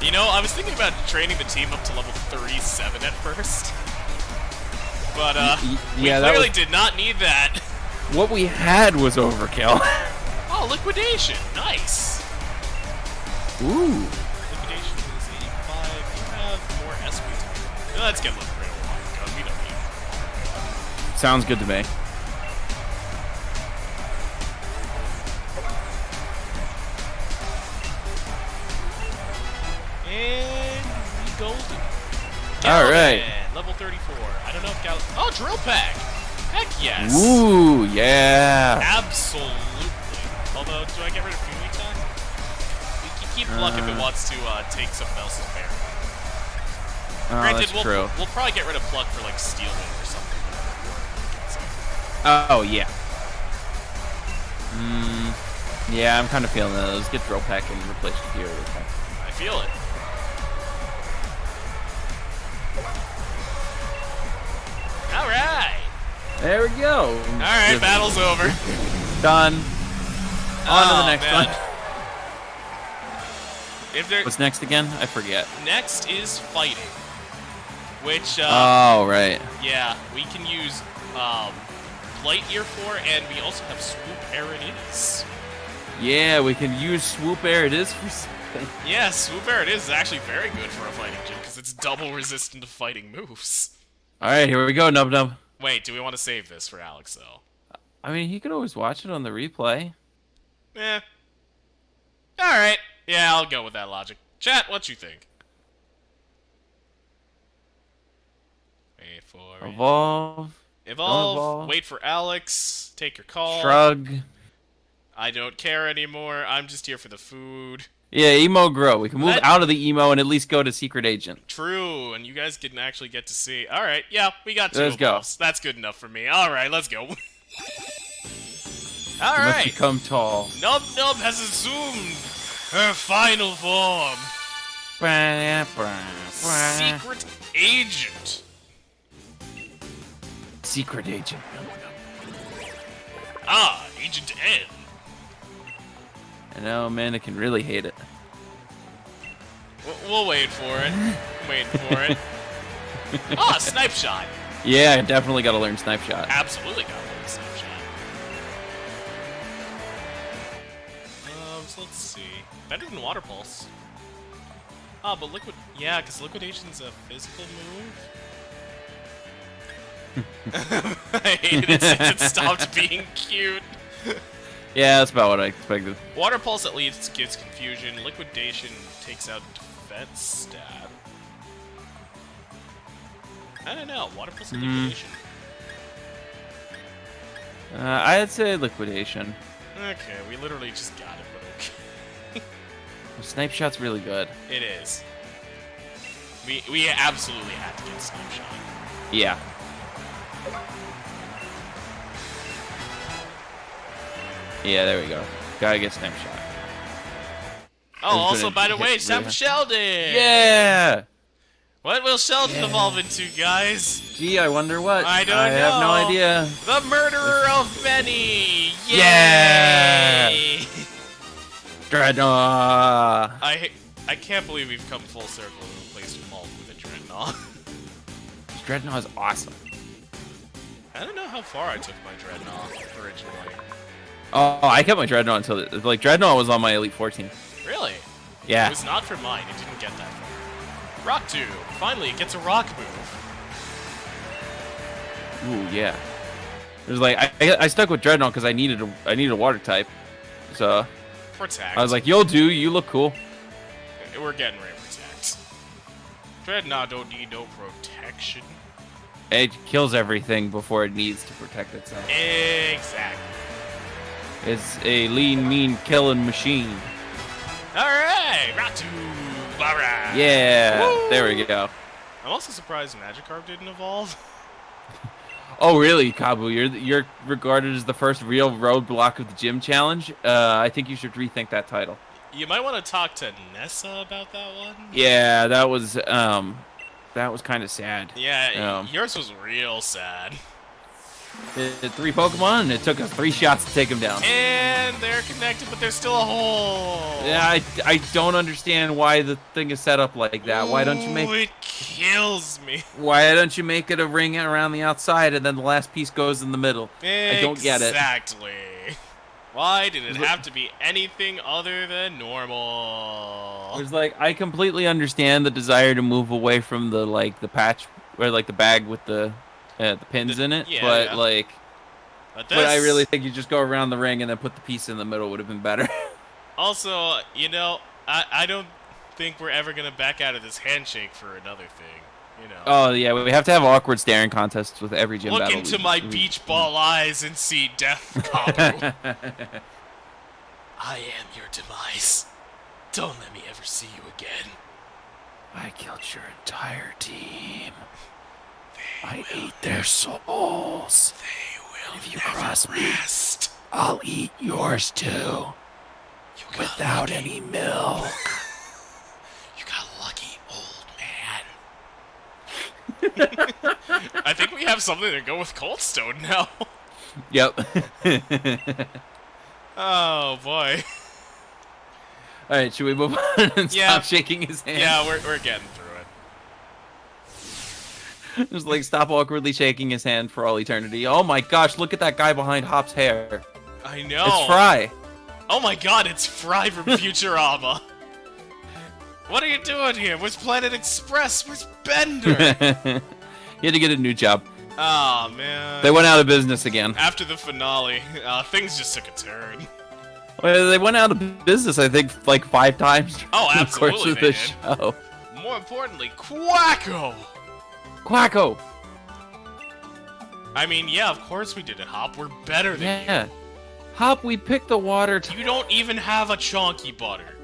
You know, I was thinking about training the team up to level 37 at first. But, we clearly did not need that. What we had was overkill. Oh, liquidation. Nice. Ooh. Liquidation is 85. You have more SP. Let's get liquidated. We don't need it. Sounds good to me. And we golden. All right. Level 34. I don't know if Gal. Oh, drill pack. Heck yes. Ooh, yeah. Absolutely. Although, do I get rid of Fury time? We can keep luck if it wants to take someone else's bear. Oh, Granted, that's true. We'll probably get rid of Pluck for like Steel Wing or something. Oh, yeah. Yeah, I'm kind of feeling that. Let's get Drill Pack and replace the Fury. I feel it. All right. There we go. All right, battle's over. Done. On to the next man. one. If there, What's next again? I forget. next is fighting, which Oh, right. yeah, we can use Light Ear for, and we also have Swoop Air It Is. Yeah, we can use Swoop Air. It is for something. Yeah, Swoop Air It Is actually very good for a fighting gym because it's double resistant to fighting moves. All right, here we go, NubNub. Wait, do we want to save this for Alex though? I mean, he could always watch it on the replay. Eh. All right. Yeah, I'll go with that logic. Chat, what you think? Wait for it. Evolve. Evolve. Wait for Alex. Take your call. Shrug. I don't care anymore. I'm just here for the food. Yeah, emo grow. We can move out of the emo and at least go to Secret Agent. True, and you guys didn't actually get to see. All right, yeah, we got 2 Let's evolves. That's good enough for me. All right, let's go. All Must right. become tall. NubNub has assumed her final form. Secret Agent. Secret Agent. Ah, Agent N. I know, man, I can really hate it. We'll wait for it. Wait for it. Ah, Snipe Shot. Yeah, I definitely got to learn Snipe Shot. Absolutely got to learn Snipe Shot. So let's see. Better than Water Pulse. Ah, but Liquid... Yeah, because Liquidation's a physical move. I hated it since it stopped being cute. Yeah, that's about what I expected. Water Pulse at least gives confusion. Liquidation takes out defense stat. I don't know. Water Pulse and Liquidation. I'd say Liquidation. Okay, we literally just got it, but okay. Snipe Shot's really good. It is. We absolutely had to get Snipe Shot. Yeah. Yeah, there we go. Gotta get Snipe Shot. Oh, also, by the way, Sam Sheldon! Yeah! What will Sheldon evolve into, guys? Gee, I wonder what. I don't know. I have no idea. The murderer of many! Yay! Yeah! Dreadnought. I can't believe we've come full circle and replaced Mulk with a Dreadnought. Dreadnought is awesome. I don't know how far I took my Dreadnought originally. Oh, I kept my Dreadnought until like Dreadnought was on my Elite 14. Really? Yeah. It was not for mine. It didn't get that far. Rock 2. Finally, it gets a rock move. Ooh, yeah. It was like I stuck with Dreadnought because I needed a water type, so Protect. I was like, "You'll do. You look cool." We're getting rid of Protect. Dreadnought don't need no protection. It kills everything before it needs to protect itself. Exactly. It's a lean, mean, killing machine. Alright! Rock 2! Alright! Yeah, Woo! there we go. I'm also surprised Magikarp didn't evolve. Oh, really, Kabu? You're regarded as the first real roadblock of the gym challenge. I think you should rethink that title. You might want to talk to Nessa about that one. Yeah, that was kind of sad. Yeah, yours was real sad. It had 3 Pokemon, and it took us 3 shots to take them down. And they're connected, but there's still a hole. Yeah, I don't understand why the thing is set up like that. Why don't you make? It kills me. Why don't you make it a ring around the outside, and then the last piece goes in the middle? I don't get it. Exactly. Why did it have to be anything other than normal? It's like I completely understand the desire to move away from the patch or like the bag with the pins in it, but I really think you just go around the ring and then put the piece in the middle would have been better. Also, I don't think we're ever gonna back out of this handshake for another thing. Oh yeah, we have to have awkward staring contests with every gym battle. Look into my beach ball eyes and see death, Kabu. I am your demise. Don't let me ever see you again. I killed your entire team. I ate their souls. They will If you never cross rest. me, I'll eat yours too. Without any milk. You got lucky, old man. I think we have something to go with Coldstone now. Yep. Oh boy. All right, should we move on and stop shaking his hand? Yeah, we're getting through it. Just like stop awkwardly shaking his hand for all eternity. Oh my gosh, look at that guy behind Hop's hair. I know. It's Fry. Oh my god, it's Fry from Futurama. What are you doing here? Where's Planet Express? Where's Bender? He had to get a new job. Oh man. They went out of business again. After the finale, things just took a turn. Well, they went out of business, I think, like 5 times. Oh, in the course absolutely of they the did. show. More importantly, Quacko! Quacko! I mean, yeah, of course we did it, Hop. We're better than Yeah. Hop, we picked the water. you. You don't even have a chonky butter.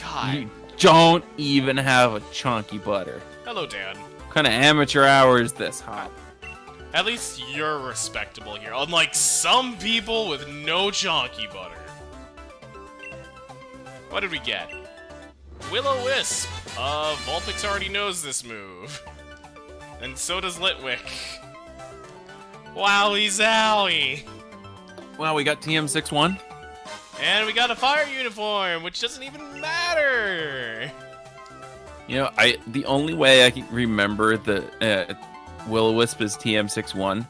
God. You don't even have a chunky butter. Hello, Dad. What kind of amateur hour is this, Hop? At least you're respectable here, unlike some people with no chonky butter. What did we get? Will-O-Wisp. Vulpix already knows this move. And so does Litwick. Wowie zowie. Well, we got TM61. And we got a fire uniform, which doesn't even matter. You know, the only way I can remember the Will-O-Wisp is TM61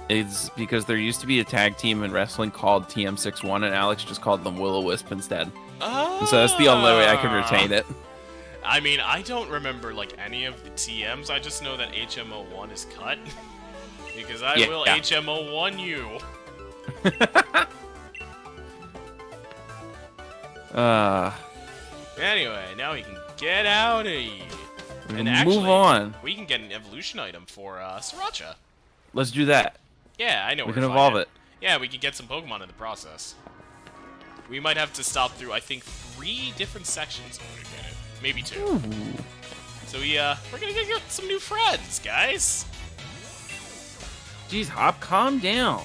is because there used to be a tag team in wrestling called TM61, and Alex just called them Will-O-Wisp instead. Oh. And so that's the only way I can retain it. I mean, I don't remember, like, any of the TMs. I just know that HMO1 is cut. Because I will HMO1 you. Anyway, now we can get out of here. And actually, move on. We can get an evolution item for Sriracha. Let's do that. Yeah, I know We where can to evolve find it. Yeah, we can get some Pokemon in the process. We might have to stop through, I think, 3 different sections in order to get it. Maybe 2. Ooh. So we're gonna get some new friends, guys. Jeez, Hop, calm down.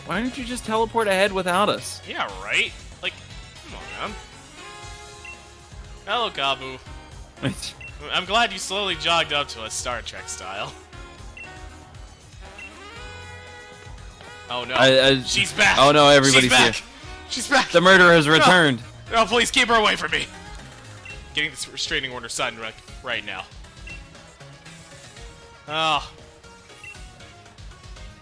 Why don't you just teleport ahead without us? Yeah, right? Like, come on, man. Hello, Kabu. I'm glad you slowly jogged up to us, Star Trek style. Oh no, she's back! Oh no, everybody's She's back. here. She's back! The murderer has returned! No, please keep her away from me! Getting this restraining order signed right now. Oh.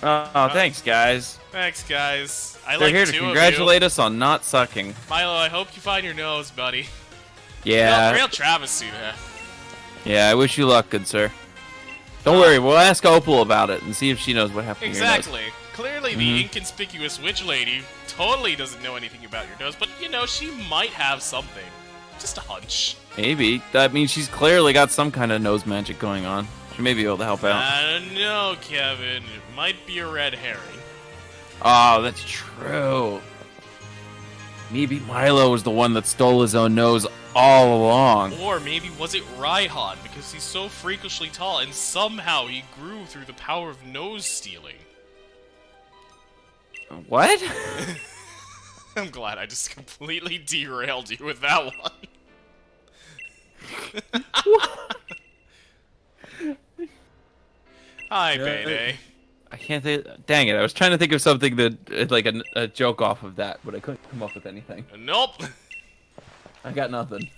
Oh, thanks, guys. Thanks, guys. They're here to congratulate us on not sucking. Milo, I hope you find your nose, buddy. Yeah. Real travesty there. Yeah, I wish you luck, good sir. Don't worry, we'll ask Opal about it and see if she knows what happened to your nose. Exactly. Clearly, the inconspicuous witch lady totally doesn't know anything about your nose, but, you know, she might have something. Just a hunch. Maybe. That means she's clearly got some kind of nose magic going on. She may be able to help out. I don't know, Kevin. It might be a red herring. Oh, that's true. Maybe Milo was the one that stole his own nose all along. Or maybe was it Raihan, because he's so freakishly tall and somehow he grew through the power of nose stealing. What? I'm glad I just completely derailed you with that one. Hi, Payday. I can't think. Dang it! I was trying to think of something that, like a joke off of that, but I couldn't come up with anything. Nope. I got nothing.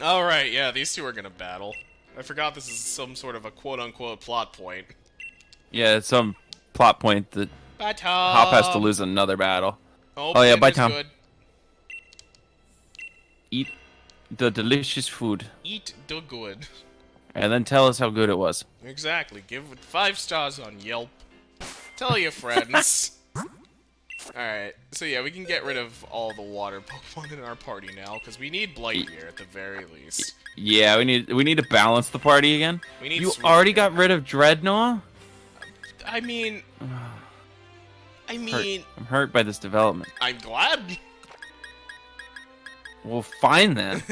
All right, yeah, these two are gonna battle. I forgot this is some sort of a quote-unquote plot point. Yeah, it's some plot point that Hop has to lose another battle. Oh yeah, bye, Tom. Good. Eat the delicious food. Eat the good. And then tell us how good it was. Exactly. Give it 5 stars on Yelp. Tell your friends. Alright, so yeah, we can get rid of all the water Pokemon in our party now, because we need Blightyear at the very least. Yeah, we need to balance the party again. We need you already got rid of Dreadnought? I mean... I'm hurt by this development. I'm glad. Well, fine then.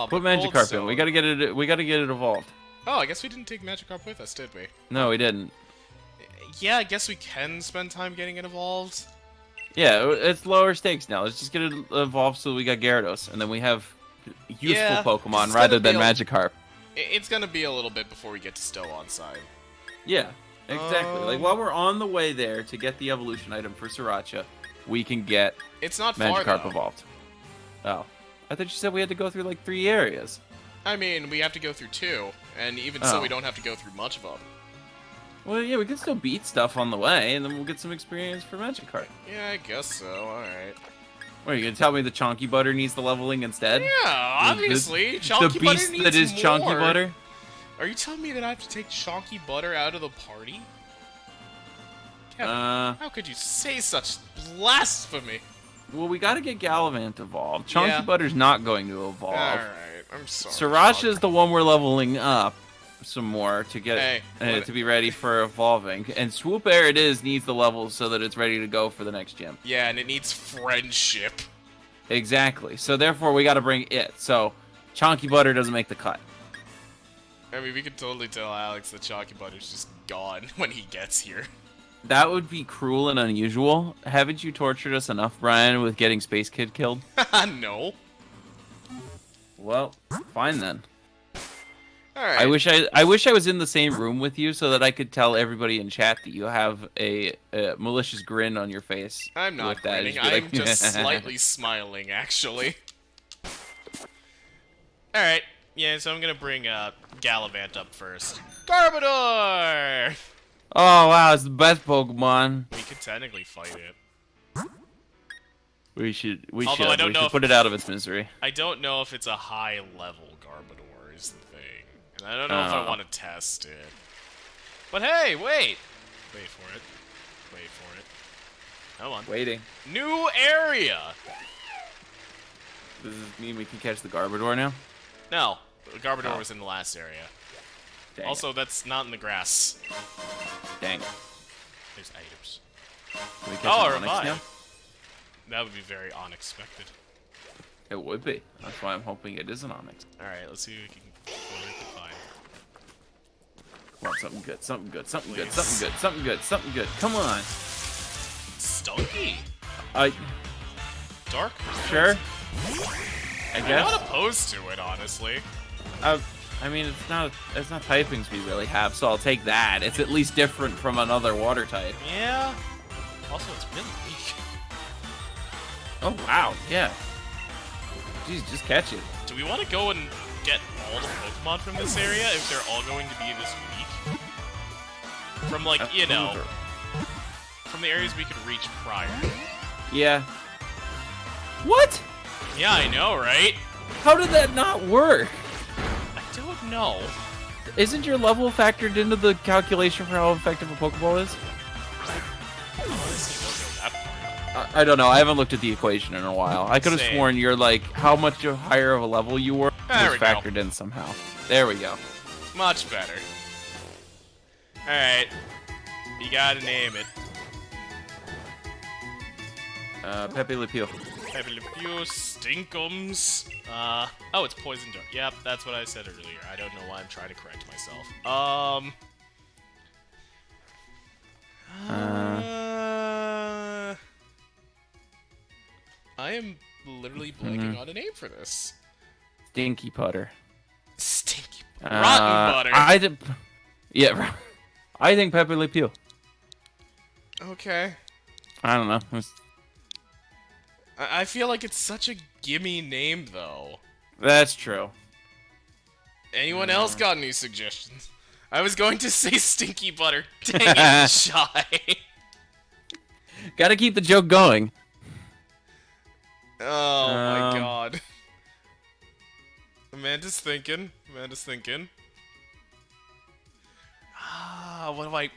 Put Magikarp in. We gotta get it. We gotta get it evolved. Oh, I guess we didn't take Magikarp with us, did we? No, we didn't. Yeah, I guess we can spend time getting it evolved. Yeah, it's lower stakes now. Let's just get it evolved so we got Gyarados, and then we have useful Pokemon rather than Magikarp. It's gonna be a little bit before we get to Stow on side. Yeah, exactly. Like while we're on the way there to get the evolution item for Sriracha, we can get Magikarp evolved. Oh, I thought you said we had to go through like 3 areas. I mean, we have to go through 2, and even so, we don't have to go through much of them. Well, yeah, we can still beat stuff on the way, and then we'll get some experience for Magikarp. Yeah, I guess so. Alright. What, are you gonna tell me the Chonky Butter needs the leveling instead? Yeah, obviously. Chonky Butter needs more. The beast that is Chonky Butter? Are you telling me that I have to take Chonky Butter out of the party? Kevin, how could you say such blasphemy? Well, we gotta get Gallivant evolved. Chonky Butter's not going to evolve. Alright, I'm sorry. Sriracha is the one we're leveling up some more to get to be ready for evolving. And Swoop Air needs the levels so that it's ready to go for the next gym. Yeah, and it needs friendship. Exactly. So therefore, we gotta bring it. So Chonky Butter doesn't make the cut. I mean, we could totally tell Alex that Chonky Butter's just gone when he gets here. That would be cruel and unusual. Haven't you tortured us enough, Brian, with getting Space Kid killed? No. Well, fine then. Alright. I wish I was in the same room with you so that I could tell everybody in chat that you have a malicious grin on your face. I'm not grinning. I'm just slightly smiling, actually. Alright. Yeah, so I'm gonna bring Gallivant up first. Garbodor! Oh wow, it's the best Pokemon. We could technically fight it. We should put it out of its misery. I don't know if it's a high level Garbodor is the thing. And I don't know if I want to test it. But hey, wait! Wait for it. Wait for it. Come on. Waiting. New area! Does this mean we can catch the Garbodor now? No. The Garbodor was in the last area. Dang also, that's not in the grass. Dang. There's items. Can we catch an Onix now? That would be very unexpected. It would be. That's why I'm hoping it is an Onix. Alright, let's see what we can find. Come on, something good, something good, something good, something good, something good, something good. Come on. Stunky. Dark? Sure. I I'm guess. not opposed to it, honestly. I mean, it's not typing speed we really have, so I'll take that. It's at least different from another water type. Yeah. Also, it's really weak. Oh wow, yeah. Jeez, just catch it. Do we want to go and get all the Pokemon from this area if they're all going to be this weak? From, like, you know, from the areas we could reach prior. Yeah. What? Yeah, I know, right? How did that not work? I don't know. Isn't your level factored into the calculation for how effective a Pokeball is? Honestly, don't know that far. I don't know. I haven't looked at the equation in a while. I could have Same. sworn you're like how much higher of a level you were There was we go. factored in somehow. There we go. Much better. Alright. You gotta name it. Pepe Le Pew. Pepe Le Pew, Stinkums. Oh, it's Poison Dart. Yep, that's what I said earlier. I don't know why I'm trying to correct myself. I am literally blanking on a name for this. Stinky Putter. Stinky. Rotten Butter. Yeah, I think Pepe Le Pew. Okay. I don't know. I feel like it's such a gimme name, though. That's true. Anyone else got any suggestions? I was going to say Stinky Butter. Dang it, Shy. Gotta keep the joke going. Oh my god. Amanda's thinking. What do I...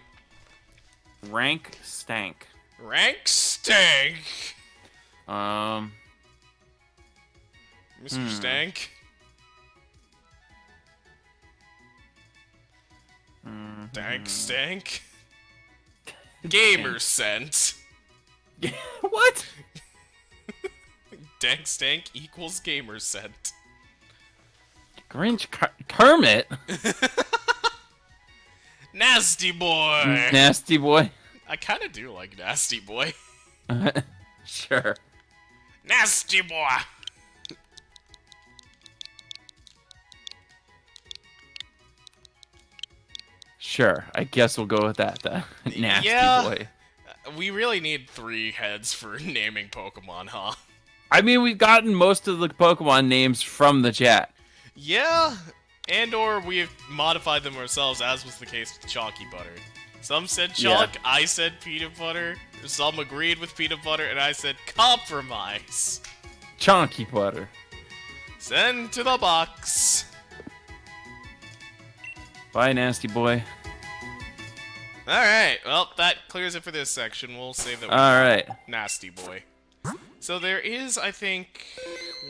Rank Stank. Rank Stank! Um... Mr. Stank? Dank Stank? Gamer Scent. What? Dank Stank equals Gamer Scent. Grinch Kermit? Nasty Boy! Nasty Boy? I kinda do like Nasty Boy. Sure. Nasty Boy! Sure, I guess we'll go with that then. Nasty Yeah. Boy. We really need 3 heads for naming Pokemon, huh? I mean, we've gotten most of the Pokemon names from the chat. Yeah, and or we've modified them ourselves, as was the case with Chalky Butter. Some said chalk, Yeah. I said peanut butter, some agreed with peanut butter, and I said compromise. Chonky Butter. Send to the box. Bye, Nasty Boy. Alright, well, that clears it for this section. We'll save that one. Alright. Nasty Boy. So there is, I think,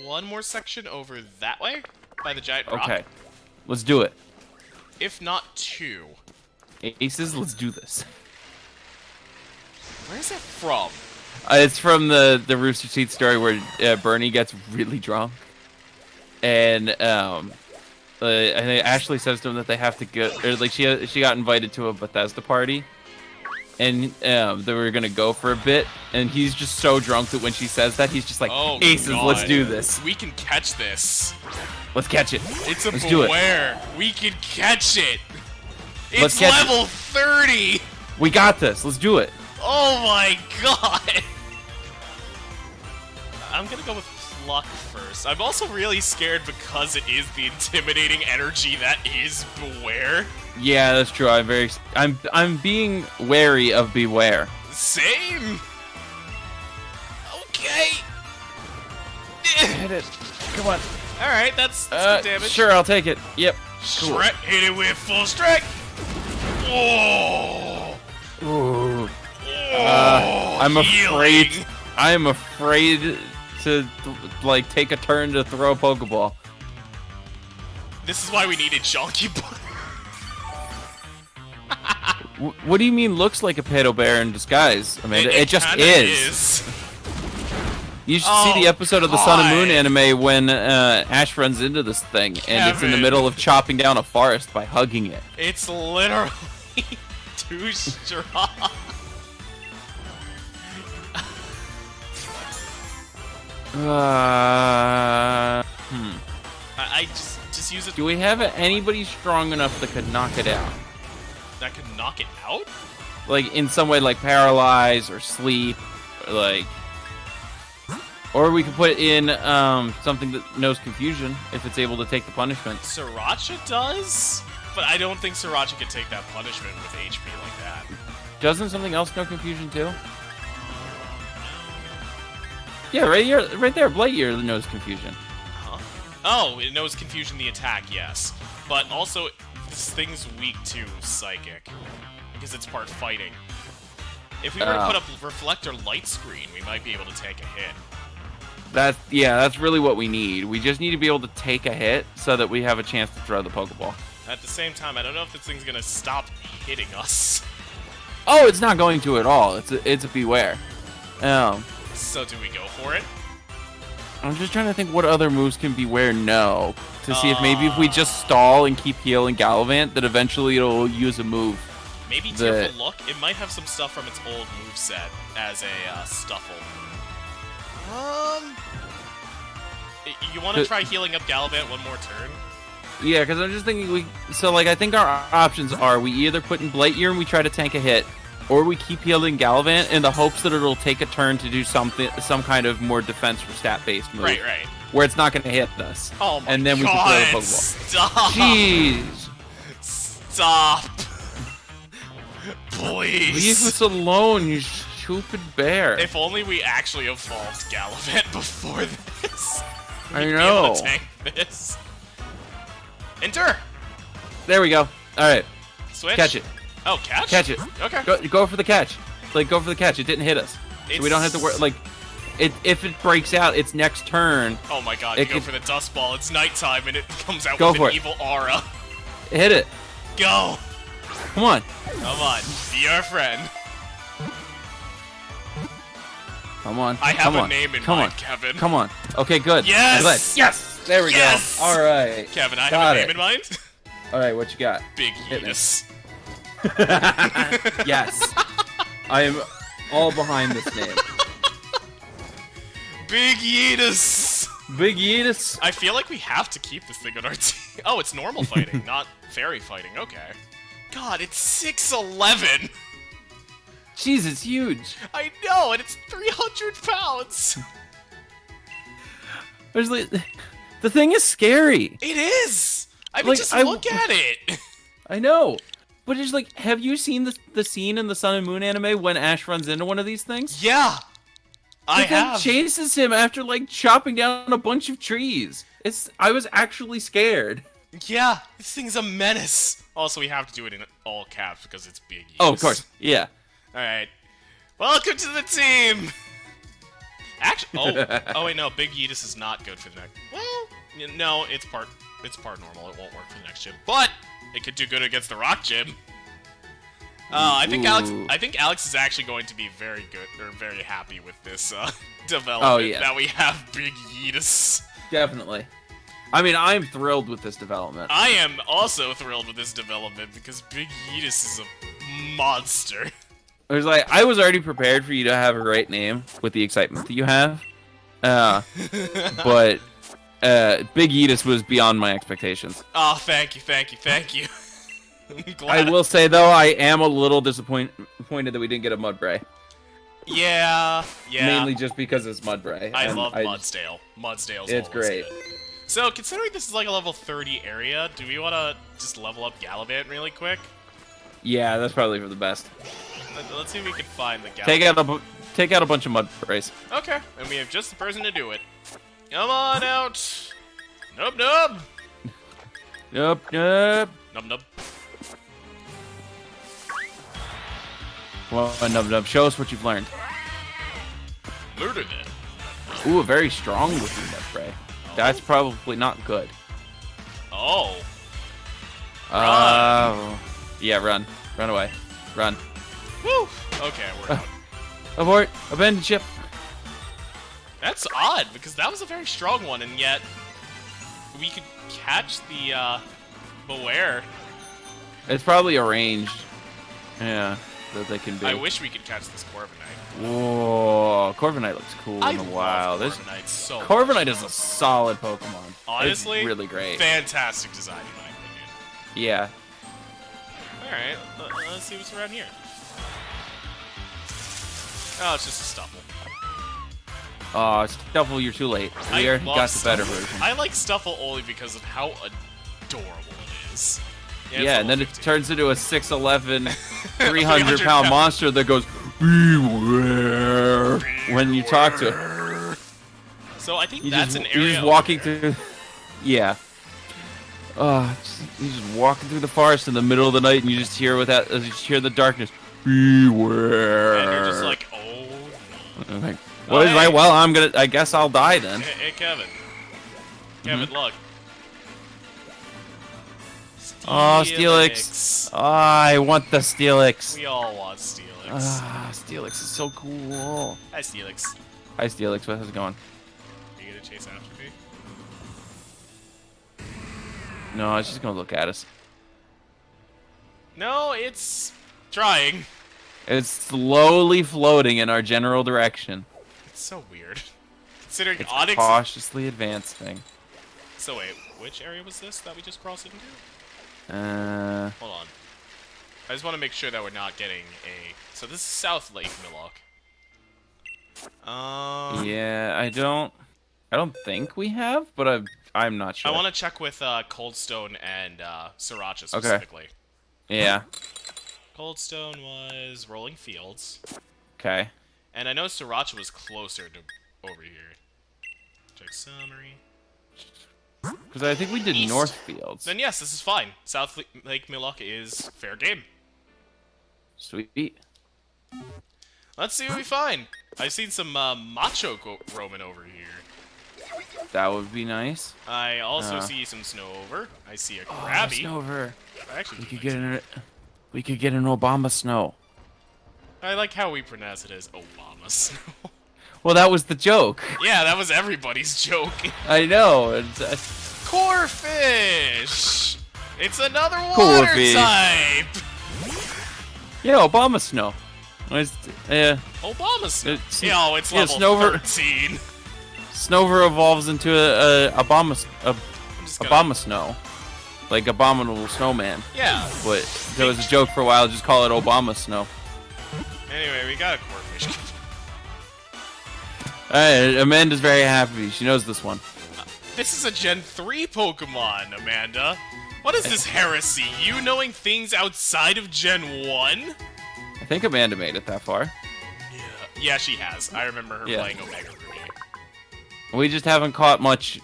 one more section over that way, by the giant rock. Okay. Let's do it. If not 2. Aces, let's do this. Where is it from? It's from the Rooster Teeth story where Bernie gets really drunk. And, I think Ashley says to him that they have to go, or like she got invited to a Bethesda party. And they were gonna go for a bit, and he's just so drunk that when she says that, he's just like, Oh, Aces, God. let's do this. We can catch this. Let's catch it. It's a Let's do it. beware. We can catch it. Let's It's catch level 30. We got this. Let's do it. Oh my god. I'm gonna go with Pluck first. I'm also really scared because it is the intimidating energy that is Beware. Yeah, that's true. I'm being wary of Beware. Same. Okay. Hit it. Come on. Alright, that's good damage. Sure, I'll take it. Yep. Cool. Hit it with full strike. Oh. Ooh. Oh, I'm afraid. healing. I am afraid to like take a turn to throw a Pokeball. This is why we needed Chonky Butter. What do you mean? Looks like a pedo bear in disguise, Amanda? It just kinda is. You should see the episode of the Sun and Moon God. anime when Ash runs into this thing, and it's in the Kevin. middle of chopping down a forest by hugging it. It's literally too strong. I just use it. Do we have anybody strong enough that could knock it out? That could knock it out? Like, in some way, like paralyze or sleep, or like... Or we could put in something that knows confusion if it's able to take the punishment. Sriracha does? But I don't think Sriracha could take that punishment with HP like that. Doesn't something else know confusion too? Yeah, right there, Blightyear knows confusion. Huh? Oh, it knows confusion the attack, yes. But also, this thing's weak to psychic. Because it's part fighting. If we were to put up reflector light screen, we might be able to take a hit. That's really what we need. We just need to be able to take a hit so that we have a chance to throw the Pokeball. At the same time, I don't know if this thing's gonna stop hitting us. Oh, it's not going to at all. It's a beware. So do we go for it? I'm just trying to think what other moves can beware know to see if maybe if we just stall and keep heal and Gallivant, that eventually it'll use a move. Maybe Tearful Look? It might have some stuff from its old moveset as a Stuffle. You want to try healing up Gallivant one more turn? Yeah, because I'm just thinking I think our options are we either put in Blightyear and we try to tank a hit, or we keep healing Gallivant in the hopes that it'll take a turn to do some kind of more defense or stat-based move. Right. Where it's not going to hit us. Oh my and then God, we can throw the Pokeball. Stop! Jeez! Stop! Please! Leave us alone, you stupid bear. If only we actually evolved Gallivant before this. I We'd know. be able to tank this. Enter! There we go. Alright. Switch? Catch it. Oh, catch? Catch it. Okay. Go for the catch. Go for the catch. It didn't hit us. So we don't have to worry. If it breaks out, its next turn. Oh my God! You go for the dust ball. It's nighttime and it comes out Go with for an it. evil aura. Hit it. Go! Come on. Come on. Be our friend. Come on. I have a name in mind, Kevin. Come on. Okay, good. Yes! Yes! There we go. All right. Kevin, I Got have a name in mind. All right, what you got? Big Yeetus. Yes. I am all behind this name. Big Yeetus. Big Yeetus. I feel like we have to keep this thing on our team. Oh, it's normal fighting, not fairy fighting. Okay. God, it's 6'11". Jeez, it's huge. I know, and it's 300 pounds. The thing is scary. It is. I mean, just look at it. I know. But it's like, have you seen the scene in the Sun and Moon anime when Ash runs into one of these things? Yeah. I have. Chases him after, chopping down a bunch of trees. I was actually scared. Yeah, this thing's a menace. Also, we have to do it in all caps because it's Big Yeetus. Oh, of course. Yeah. Alright. Welcome to the team! Actually, oh wait, no, Big Yeetus is not good for the next. Well, no, it's part normal. It won't work for the next gym, but it could do good against the Rock Gym. I think Alex is actually going to be very good or very happy with this development that we have Big Yeetus. Definitely. I mean, I'm thrilled with this development. I am also thrilled with this development because Big Yeetus is a monster. I was already prepared for you to have a great name with the excitement that you have. But Big Yeetus was beyond my expectations. Oh, thank you. I will say, though, I am a little disappointed that we didn't get a Mudbray. Yeah. Mainly just because it's Mudbray. I love Mudsdale. Mudsdale's it's great. Good. So, considering this is like a level 30 area, do we want to just level up Gallivant really quick? Yeah, that's probably for the best. Let's see if we can find the Gallivant. Take out a bunch of Mudbrays. Okay, and we have just the person to do it. Come on out! NubNub! NubNub! NubNub. Well, NubNub, show us what you've learned. Murder them. Ooh, a very strong looking Mudbray. That's probably not good. Oh. Run. Yeah, run. Run away. Run. Woo! Okay, we're out. Abort! Abandon ship! That's odd, because that was a very strong one, and yet we could catch the, Beware. It's probably arranged. Yeah. that they can be. I wish we could catch this Corviknight. Whoa, Corviknight looks cool I in the wild. love Corviknight so Corviknight much. is a solid Pokemon. Honestly, it's really great. Fantastic design in my opinion. Yeah. Alright, let's see what's around here. Oh, it's just a Stuffle. Oh, Stuffle, you're too late. We already got the better version. I like Stuffle only because of how adorable it is. Yeah, and then it turns into a 6'11", 300-pound monster that goes, beware, when you talk to it. So I think that's an area. You're just walking through. Yeah. You're just walking through the forest in the middle of the night, and you just hear the darkness. Beware. And you're just like, oh. I'm like, what is that? Well, I guess I'll die then. Hey, Kevin. Kevin, look. Oh, Steelix. Oh, I want the Steelix. We all want Steelix. Steelix is so cool. Hi, Steelix. Hi, Steelix. How's it going? Are you gonna chase after me? No, it's just gonna look at us. No, it's trying. It's slowly floating in our general direction. It's so weird. Considering It's Onyx. cautiously advancing. So wait, which area was this that we just crossed into? Hold on. I just want to make sure that we're not getting a. So this is South Lake Millock. Yeah, I don't think we have, but I'm not sure. I want to check with Coldstone and Sriracha specifically. Okay. Yeah. Coldstone was Rolling Fields. Okay. And I know Sriracha was closer to over here. Check summary. Because I think we did East. Northfields. Then yes, this is fine. South Lake Millock is fair game. Sweet. Let's see what we find. I've seen some Macho roaming over here. That would be nice. I also see some Snover. I see a Krabby. Snover. Actually, We could get an Obama Snow. I like how we pronounce it as Obama Snow. Well, that was the joke. Yeah, that was everybody's joke. I know. Corfish! It's another water type! Yeah, Obama Snow. Obama Snow. It's level Snover, 13. Snover evolves into a Obama Snow. Like Abominable Snowman. Yeah. But there was a joke for a while, just call it Obama Snow. Anyway, we got a Corfish. Alright, Amanda's very happy. She knows this one. This is a Gen 3 Pokemon, Amanda. What is this heresy? You knowing things outside of Gen 1? I think Amanda made it that far. Yeah, she has. I remember her playing Omega Ruby. We just haven't caught much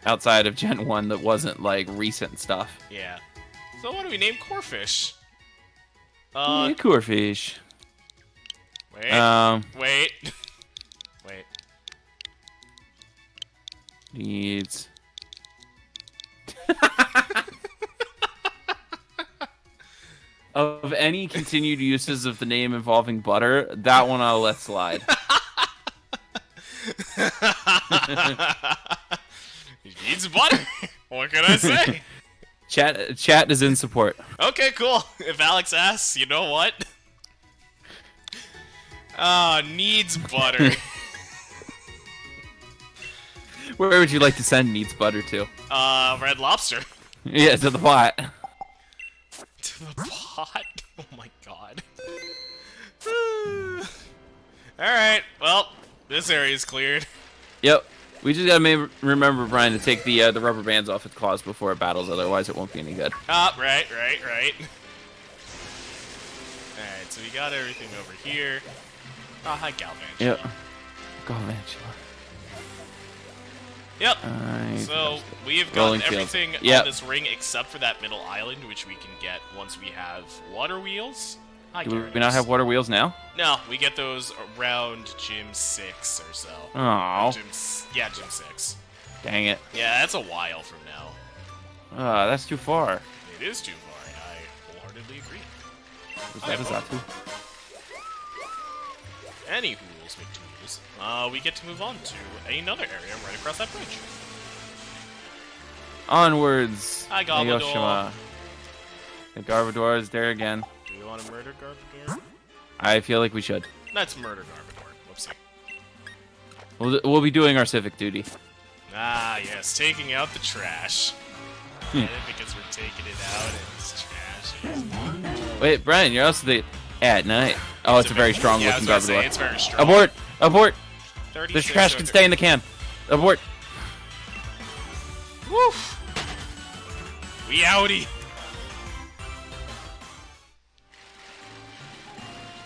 outside of Gen 1 that wasn't, like, recent stuff. Yeah. So what do we name Corfish? Corfish. Wait. Wait. Wait. Needs... Of any continued uses of the name involving butter, that one I'll let slide. He needs butter. What can I say? Chat is in support. Okay, cool. If Alex asks, you know what? Needs butter. Where would you like to send needs butter to? Red Lobster. Yeah, to the pot. To the pot? Oh my god. Alright, well, this area is cleared. Yep. We just gotta remember, Brian, to take the rubber bands off its claws before it battles, otherwise it won't be any good. Right. Alright, so we got everything over here. Oh, hi, Galvantula. Yep. Galvantula. Yep. So we've got everything on this ring except for that middle island, which we can get once we have water wheels. Hi, Do we not have water wheels now? No, we get those around Gym 6 or so. Oh. Gym 6. Dang it. Yeah, that's a while from now. That's too far. It is too far, and I wholeheartedly agree. That is that too. Anywho's McTools, we get to move on to another area right across that bridge. Onwards. Hi, Garbodor. The Garbodor is there again. Do we want to murder Garbodor? I feel like we should. Let's murder Garbodor. Whoopsie. We'll be doing our civic duty. Ah, yes, taking out the trash. And because we're taking it out and it's trash. Wait, Brian, you're also the at night. Oh, it's a very strong looking Garbodor. It's very strong. Abort! Abort! 36 This trash can stay in the can. Abort! Woof! We outie!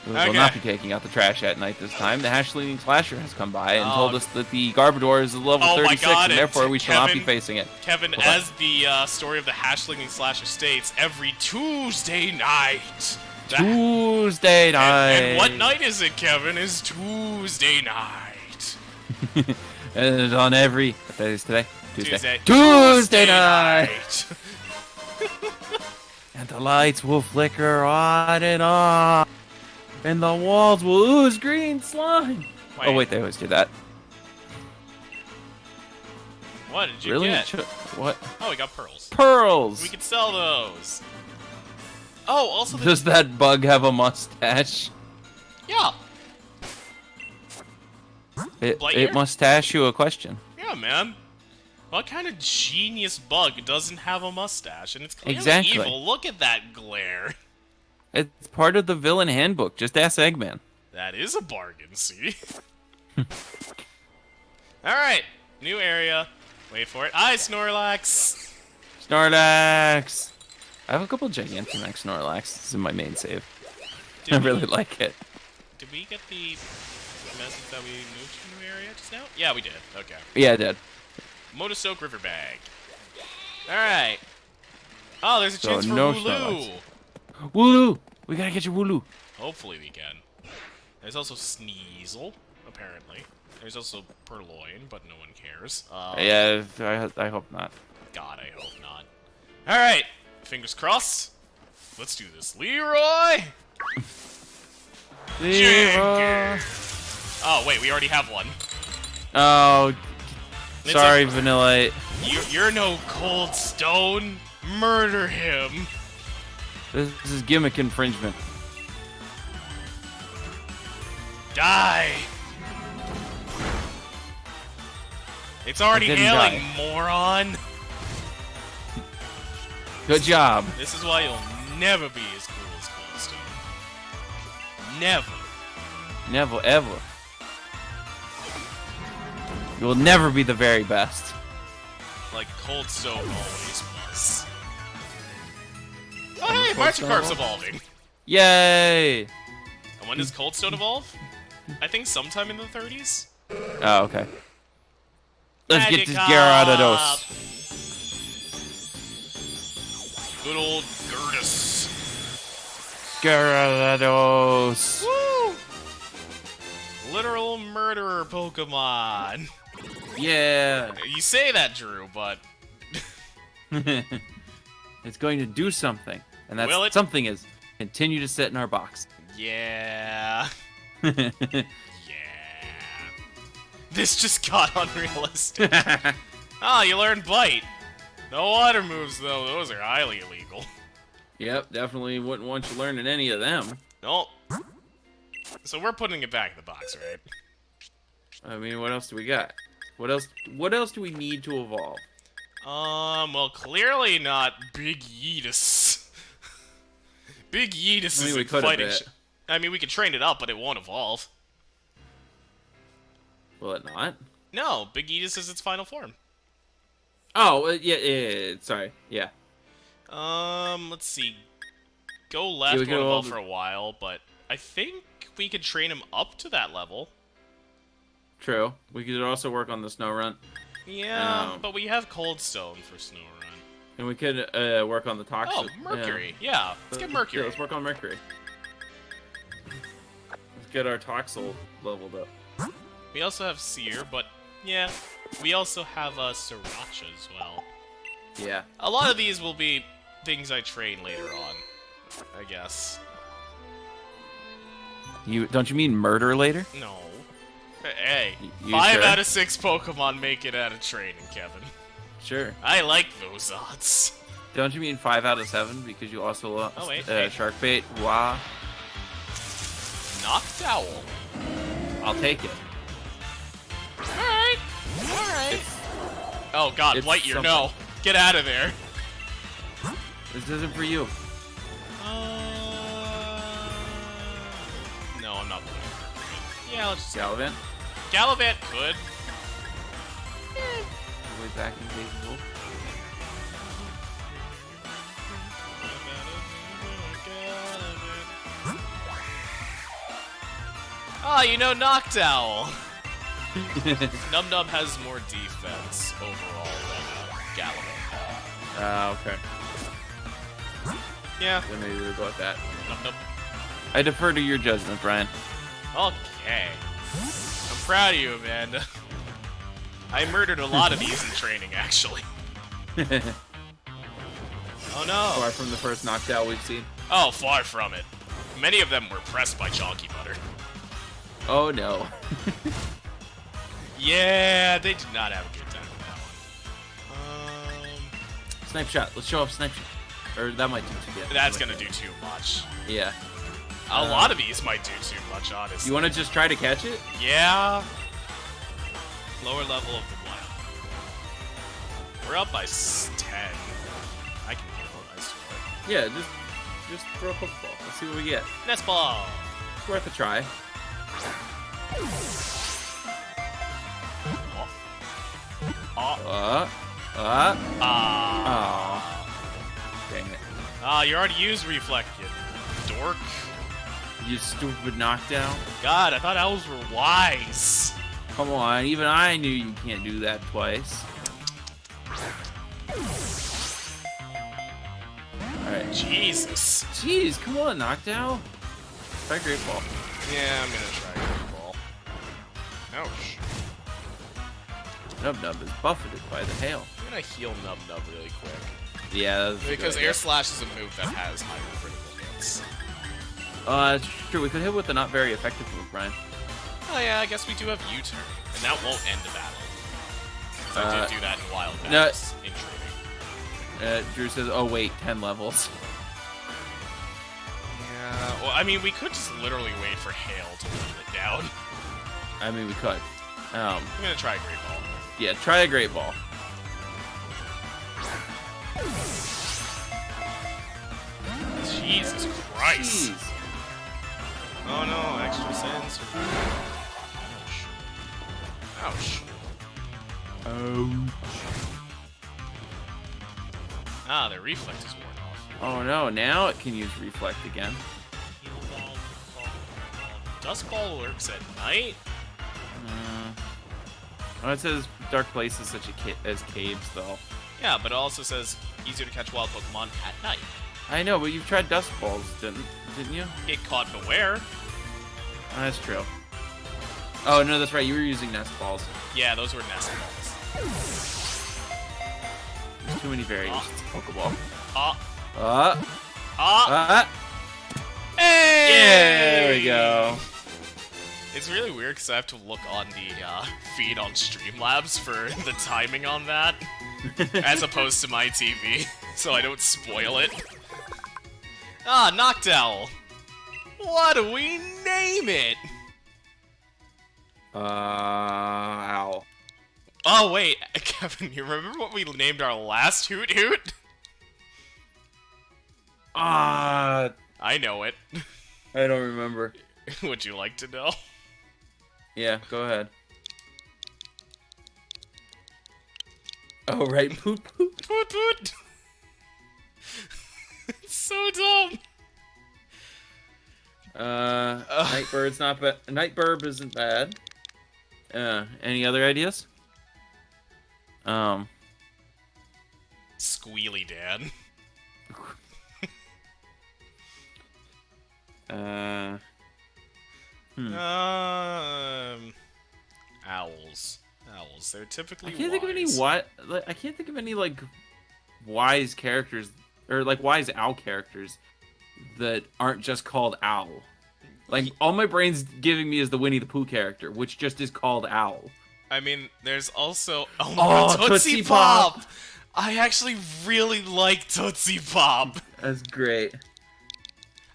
We will not be taking out the trash at night this time. The hash-leading slasher has come by and told us that the Garbodor is level 36, and therefore we shall not be facing it. Kevin, as the story of the hash-leading slasher states, every Tuesday night... Tuesday night! And what night is it, Kevin? Is Tuesday night. And it's on every... What day is today? Tuesday. Tuesday night! And the lights will flicker on and on. And the walls will ooze green slime. Wait. Oh, wait, they always do that. What did you really? get? What? Oh, we got pearls. Pearls! We can sell those. Oh, also... Does that bug have a mustache? Yeah. It mustache you a question. Yeah, man. What kind of genius bug doesn't have a mustache? And it's clearly evil. Look at that glare. It's part of the villain handbook. Just ask Eggman. That is a bargain, see? Alright, new area. Wait for it. Hi, Snorlax! Snorlax! I have a couple Gigantamax Snorlax. This is my main save. I really like it. Did we get the message that we moved to a new area just now? Yeah, we did. Okay. Yeah, I did. Motosoak River Bag. Alright. Oh, there's a chance for Wooloo! Wooloo! We gotta get your Wooloo. Hopefully we can. There's also Sneasel, apparently. There's also Purloin, but no one cares. Yeah, I hope not. God, I hope not. Alright, fingers crossed. Let's do this. Leroy! Leroy! Oh, wait, we already have one. Oh, sorry, Vanillite. You're no Cold Stone. Murder him. This is gimmick infringement. Die! It's already hailing, moron! Good job. This is why you'll never be as cool as Cold Stone. Never. Never, ever. You will never be the very best. Like Cold Stone always was. Oh, hey, Magikarp's evolving. Yay! And when does Cold Stone evolve? I think sometime in the 30s? Oh, okay. Let's get this Gyarados. Good old Gyarados. Gyarados. Woo! Literal murderer Pokemon. Yeah. You say that, Drew, but... It's going to do something. And that something is continue to sit in our box. Yeah. Yeah. This just got unrealistic. Ah, you learned Bite. No water moves, though. Those are highly illegal. Yep, definitely wouldn't want you learning any of them. Nope. So we're putting it back in the box, right? I mean, what else do we got? What else do we need to evolve? Well, clearly not Big Yeetus. Big Yeetus isn't fighting shit. I mean, we can train it up, but it won't evolve. Will it not? No, Big Yeetus is its final form. Oh, yeah, sorry, yeah. Let's see. Go left won't evolve for a while, but I think we could train him up to that level. True. We could also work on the Snorunt. Yeah, but we have Cold Stone for Snorunt. And we could work on the Toxic. Oh, Mercury. Yeah, let's get Mercury. Yeah, let's work on Mercury. Let's get our Toxel leveled up. We also have Seer, but yeah, we also have Sriracha as well. Yeah. A lot of these will be things I train later on, I guess. Don't you mean murder later? No. Hey, you 5 sure? out of 6 Pokemon make it out of training, Kevin. Sure. I like those odds. Don't you mean 5 out of 7 because you also lost shark bait? Wow. Noctowl. I'll take it. Alright. Alright. Oh god, Lightyear, no. Get out of there. This isn't for you. No, I'm not playing it. Yeah, let's just... Gallivant? Gallivant could. Way back in capable. Ah, you know Noctowl. NubNub has more defense overall than Gallivant. Okay. Yeah. Then maybe we'll go with that. NubNub. I defer to your judgment, Brian. Okay. I'm proud of you, Amanda. I murdered a lot of these in training, actually. Oh no. Far from the first Noctowl we've seen. Oh, far from it. Many of them were pressed by Chalky Butter. Oh no. Yeah, they did not have a good time with that one. Snipe shot. Let's show off snipe shot. Or that might do too much. That's gonna do too much. Yeah. A lot of these might do too much, honestly. You want to just try to catch it? Yeah. Lower level of the wild. We're up by 10. I can get one, I swear. Yeah, just throw a Pokeball. Let's see what we get. Nest ball. It's worth a try. Dang it. Ah, you already used Reflect, you dork. You stupid knockdown. God, I thought owls were wise. Come on, even I knew you can't do that twice. Alright. Jesus. Jeez, come on, knockdown. Try Great Ball. Yeah, I'm gonna try Great Ball. Ouch. NubNub is buffeted by the hail. I'm gonna heal NubNub really quick. Yeah, that's because Air Slash is a move that has higher critical hits. It's true. We could hit with the not very effective move, Brian. Oh yeah, I guess we do have U-turn, and that won't end the battle. So I did do that in wild No. battles in training. Drew says, "Oh wait, 10 levels." Yeah. Well, I mean, we could just literally wait for Hail to pull it down. I mean, we could. I'm gonna try Great Ball. Yeah, try a Great Ball. Jesus Christ. Jeez. Oh no, extra sense. Ouch. Ouch. Ah, the reflect is worn off. Oh no, now it can use Reflect again. Dust Ball works at night? Oh, it says dark places such as caves, though. Yeah, but it also says easier to catch wild Pokemon at night. I know, but you've tried Dust Balls, didn't you? Get caught beware. Oh, that's true. Oh, no, that's right. You were using Nest Balls. Yeah, those were Nest Balls. There's too many variations of Pokeball. Hey! Yeah, there we go. It's really weird because I have to look on the feed on Streamlabs for the timing on that, as opposed to my TV, so I don't spoil it. Ah, Noctowl! What do we name it? Owl. Oh, wait, Kevin, you remember what we named our last Hoot Hoot? I know it. I don't remember. Would you like to know? Yeah, go ahead. Oh, right. Poot poot. Poot poot! It's so dumb! Nightbird's not bad. Nightburb isn't bad. Any other ideas? Squealy Dan. Owls. Owls. They're typically I can't think of any wise. I can't think of any like wise characters or like wise owl characters that aren't just called Owl. Like all my brain's giving me is the Winnie the Pooh character, which just is called Owl. I mean, there's also Oh, Tootsie Pop. I actually really like Tootsie Pop. That's great.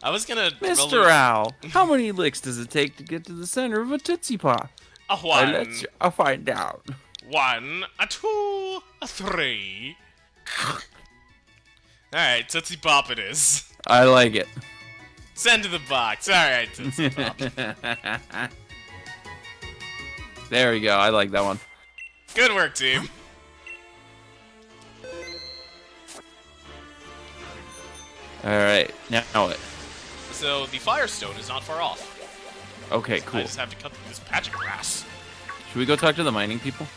I was gonna... Mr. Owl, how many licks does it take to get to the center of a Tootsie Pop? I'll find out. 1, a 2, a 3. Alright, Tootsie Pop it is. I like it. Send to the box. Alright, Tootsie Pop. There we go. I like that one. Good work, team. Alright, now what? So, the Firestone is not far off. Okay, cool. I just have to cut this patch of grass. Should we go talk to the mining people?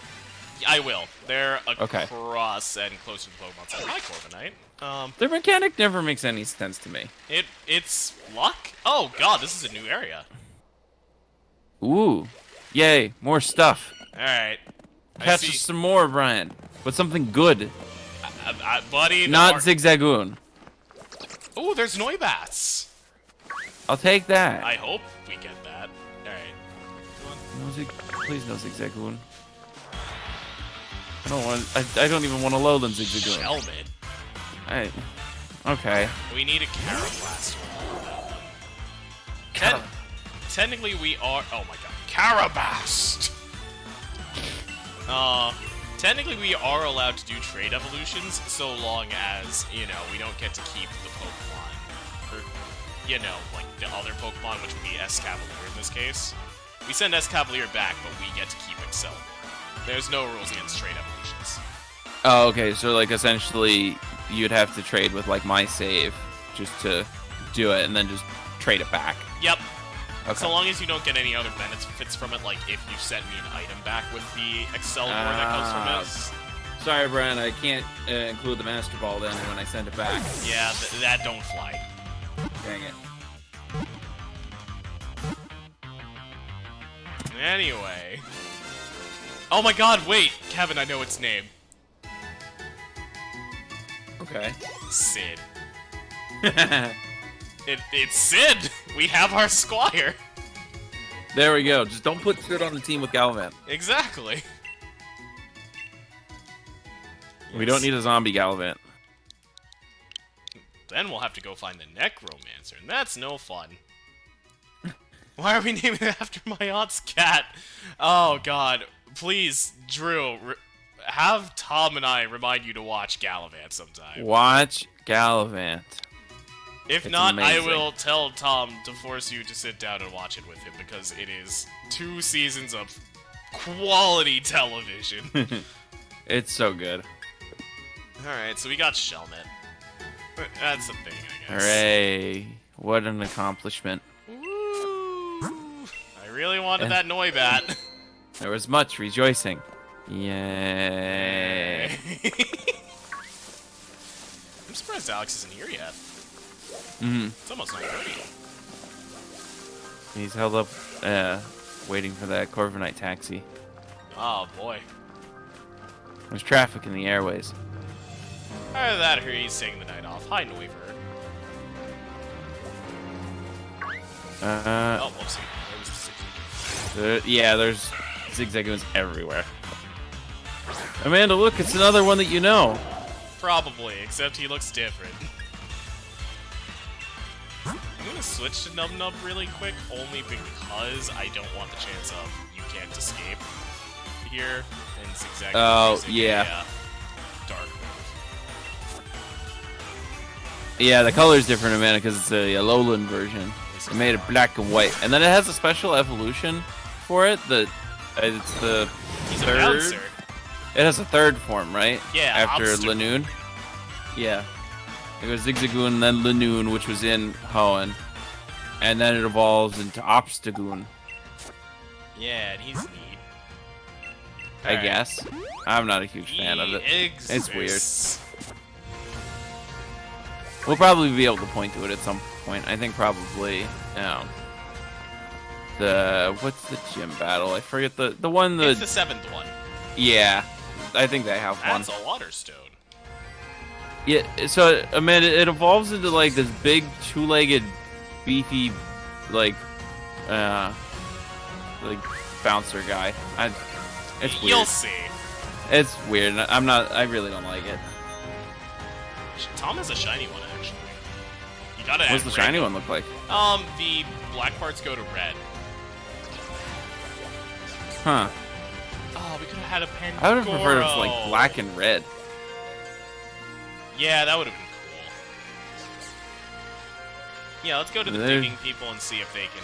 I will. They're Okay. across and closer to the Pokemon Center. Hi, Corviknight. Their mechanic never makes any sense to me. It's luck? Oh god, this is a new area. Ooh. Yay, more stuff. Alright. Catch us some more, Brian. But something good. Buddy, Not Zigzagoon. Ooh, there's Noibats. I'll take that. I hope we get that. Alright. Please no Zigzagoon. I don't even want a Lowland Zigzagoon. Helmet. Okay. We need a Carablast. Technically we are... Oh my god. Carabast! Technically we are allowed to do trade evolutions so long as, you know, we don't get to keep the Pokemon. Or, you know, like the other Pokemon, which would be Escavalier in this case. We send Escavalier back, but we get to keep Excel. There's no rules against trade evolutions. Oh, okay. So, like, essentially, you'd have to trade with, like, my save just to do it, and then just trade it back. Yep. Okay. So long as you don't get any other benefits from it, like if you send me an item back with the Excel ore that comes from it. Sorry, Brian, I can't include the Master Ball then when I send it back. Yeah, that don't fly. Dang it. Anyway. Oh my god, wait! Kevin, I know its name. Okay. Sid. It's Sid! We have our Squire! There we go. Just don't put Sid on the team with Galvant. Exactly. We don't need a zombie Galvant. Then we'll have to go find the Necromancer, and that's no fun. Why are we naming it after my aunt's cat? Oh god. Please, Drew, have Tom and I remind you to watch Gallivant sometime. Watch Gallivant. If not, amazing. I will tell Tom to force you to sit down and watch it with him, because it is 2 seasons of quality television. It's so good. Alright, so we got Shelmet. That's a thing, I guess. Hooray. What an accomplishment. Woo! I really wanted that Noibat. There was much rejoicing. Yay. I'm surprised Alex isn't here yet. It's almost 9:30. He's held up, waiting for that Corviknight taxi. Oh boy. There's traffic in the airways. Either that or he's taking the night off. Hi, Noiver. Oh, whoopsie. There was a Yeah, there's Zigzagoons everywhere. Amanda, look, it's another one that you know. Probably, except he looks different. I'm gonna switch to NubNub really quick, only because I don't want the chance of you can't escape here, and Zigzag. Oh, yeah. Dark. Yeah, the color's different, Amanda, because it's a lowland version. It made it black and white, and then it has a special evolution for it. It's the He's third. A bouncer. It has a third form, right? Yeah. After Obstacle. Lanoon. Yeah. It goes Zigzagoon, then Lanoon, which was in Hoenn, and then it evolves into Obstagoon. Yeah, and he's neat. I guess. I'm not a huge fan of it. It's weird. We'll probably be able to point to it at some point. I think probably, what's the gym battle? I forget the one It's the 7th one. Yeah, I think they have one. That's a water stone. Yeah, so I mean, it evolves into like this big 2-legged, beefy, like bouncer guy. It's weird. You'll see. It's weird. I really don't like it. Tom has a shiny one, actually. You gotta add What's the red. shiny one look like? The black parts go to red. Huh. Oh, we could have had a Pandora. I would have preferred it was like black and red. Yeah, that would have been cool. Yeah, let's go to the digging people and see if they can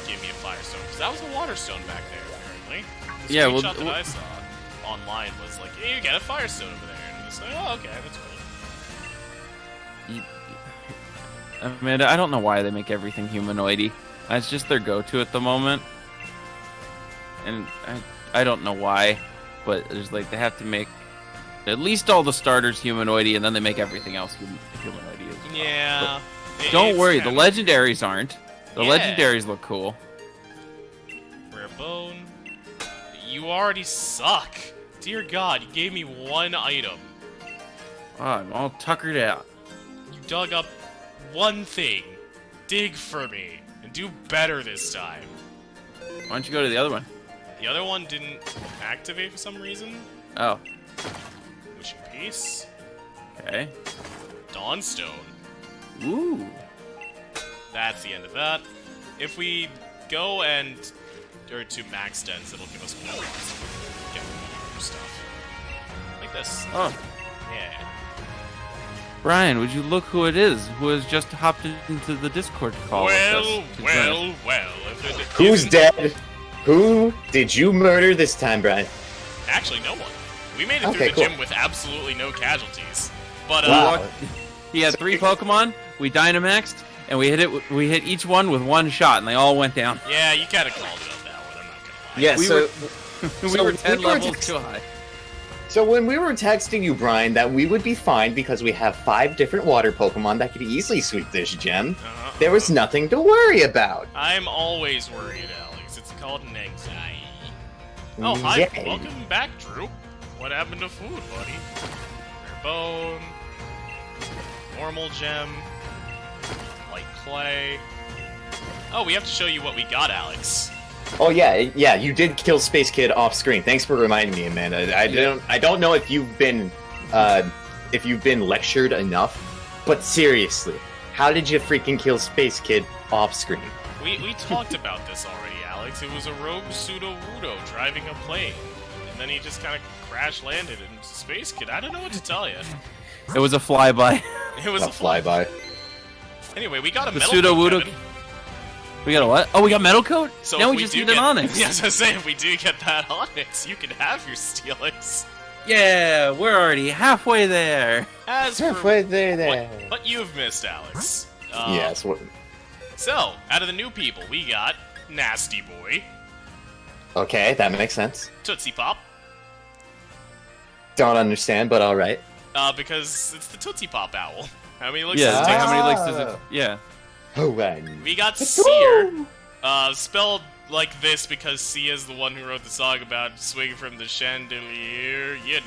give me a Firestone. Because that was a Water Stone back there, apparently. The screenshot that I saw online was like, hey, you got a Firestone over there. And it's like, oh, okay, that's cool. Amanda, I don't know why they make everything humanoidy. That's just their go-to at the moment. And I don't know why, but there's like they have to make at least all the starters humanoidy, and then they make everything else humanoidy as well. Yeah. Don't worry, the legendaries aren't. The legendaries look cool. Rare bone. You already suck. Dear God, you gave me one item. Oh, I'm all tuckered out. You dug up one thing. Dig for me. And do better this time. Why don't you go to the other one? The other one didn't activate for some reason. Oh. Wishing Peace. Okay. Dawnstone. Ooh. That's the end of that. If we go to max dens, it'll give us more get more stuff. Like this. Oh. Yeah. Brian, would you look who it is who has just hopped into the Discord call with us? Well. Who's dead? Who did you murder this time, Brian? Actually, no one. We made it through the gym with absolutely no casualties. But Wow. He had 3 Pokemon. We Dynamaxed, and we hit each one with 1 shot, and they all went down. Yeah, you kind of called it on that one. I'm not gonna lie. Yeah, we were 10 levels too high. So when we were texting you, Brian, that we would be fine because we have 5 different water Pokemon that could easily sweep this gym, there was nothing to worry about. I'm always worried, Alex. It's called an anxiety. Oh, hi. Yeah. Welcome back, Drew. What happened to food, buddy? Rare bone. Normal gem. Light clay. Oh, we have to show you what we got, Alex. Oh yeah, you did kill Space Kid off screen. Thanks for reminding me, Amanda. I don't know if you've been lectured enough, but seriously, how did you freaking kill Space Kid off screen? We talked about this already, Alex. It was a rogue pseudo-wudo driving a plane. And then he just kind of crash-landed in Space Kid. I don't know what to tell you. It was a flyby. It was A flyby. Anyway, we got a The metal pseudo-wudo. Kevin. We got a what? Oh, we got Metal Coat? So now if we just do need an Onyx. Yeah, I was gonna say, if we do get that Onyx, you can have your Steelix. Yeah, we're already halfway there. As Halfway for there. what you've missed, Alex. Yes. What? So, out of the new people, we got Nasty Boy, Okay, that makes sense. Tootsie Pop, Don't understand, but all right. because it's the Tootsie Pop owl. How many legs Yeah, does it's it like take? how many legs does it? Yeah. Oh, man. We got Seer, spelled like this because Sia's the one who wrote the song about swinging from the chandelier. You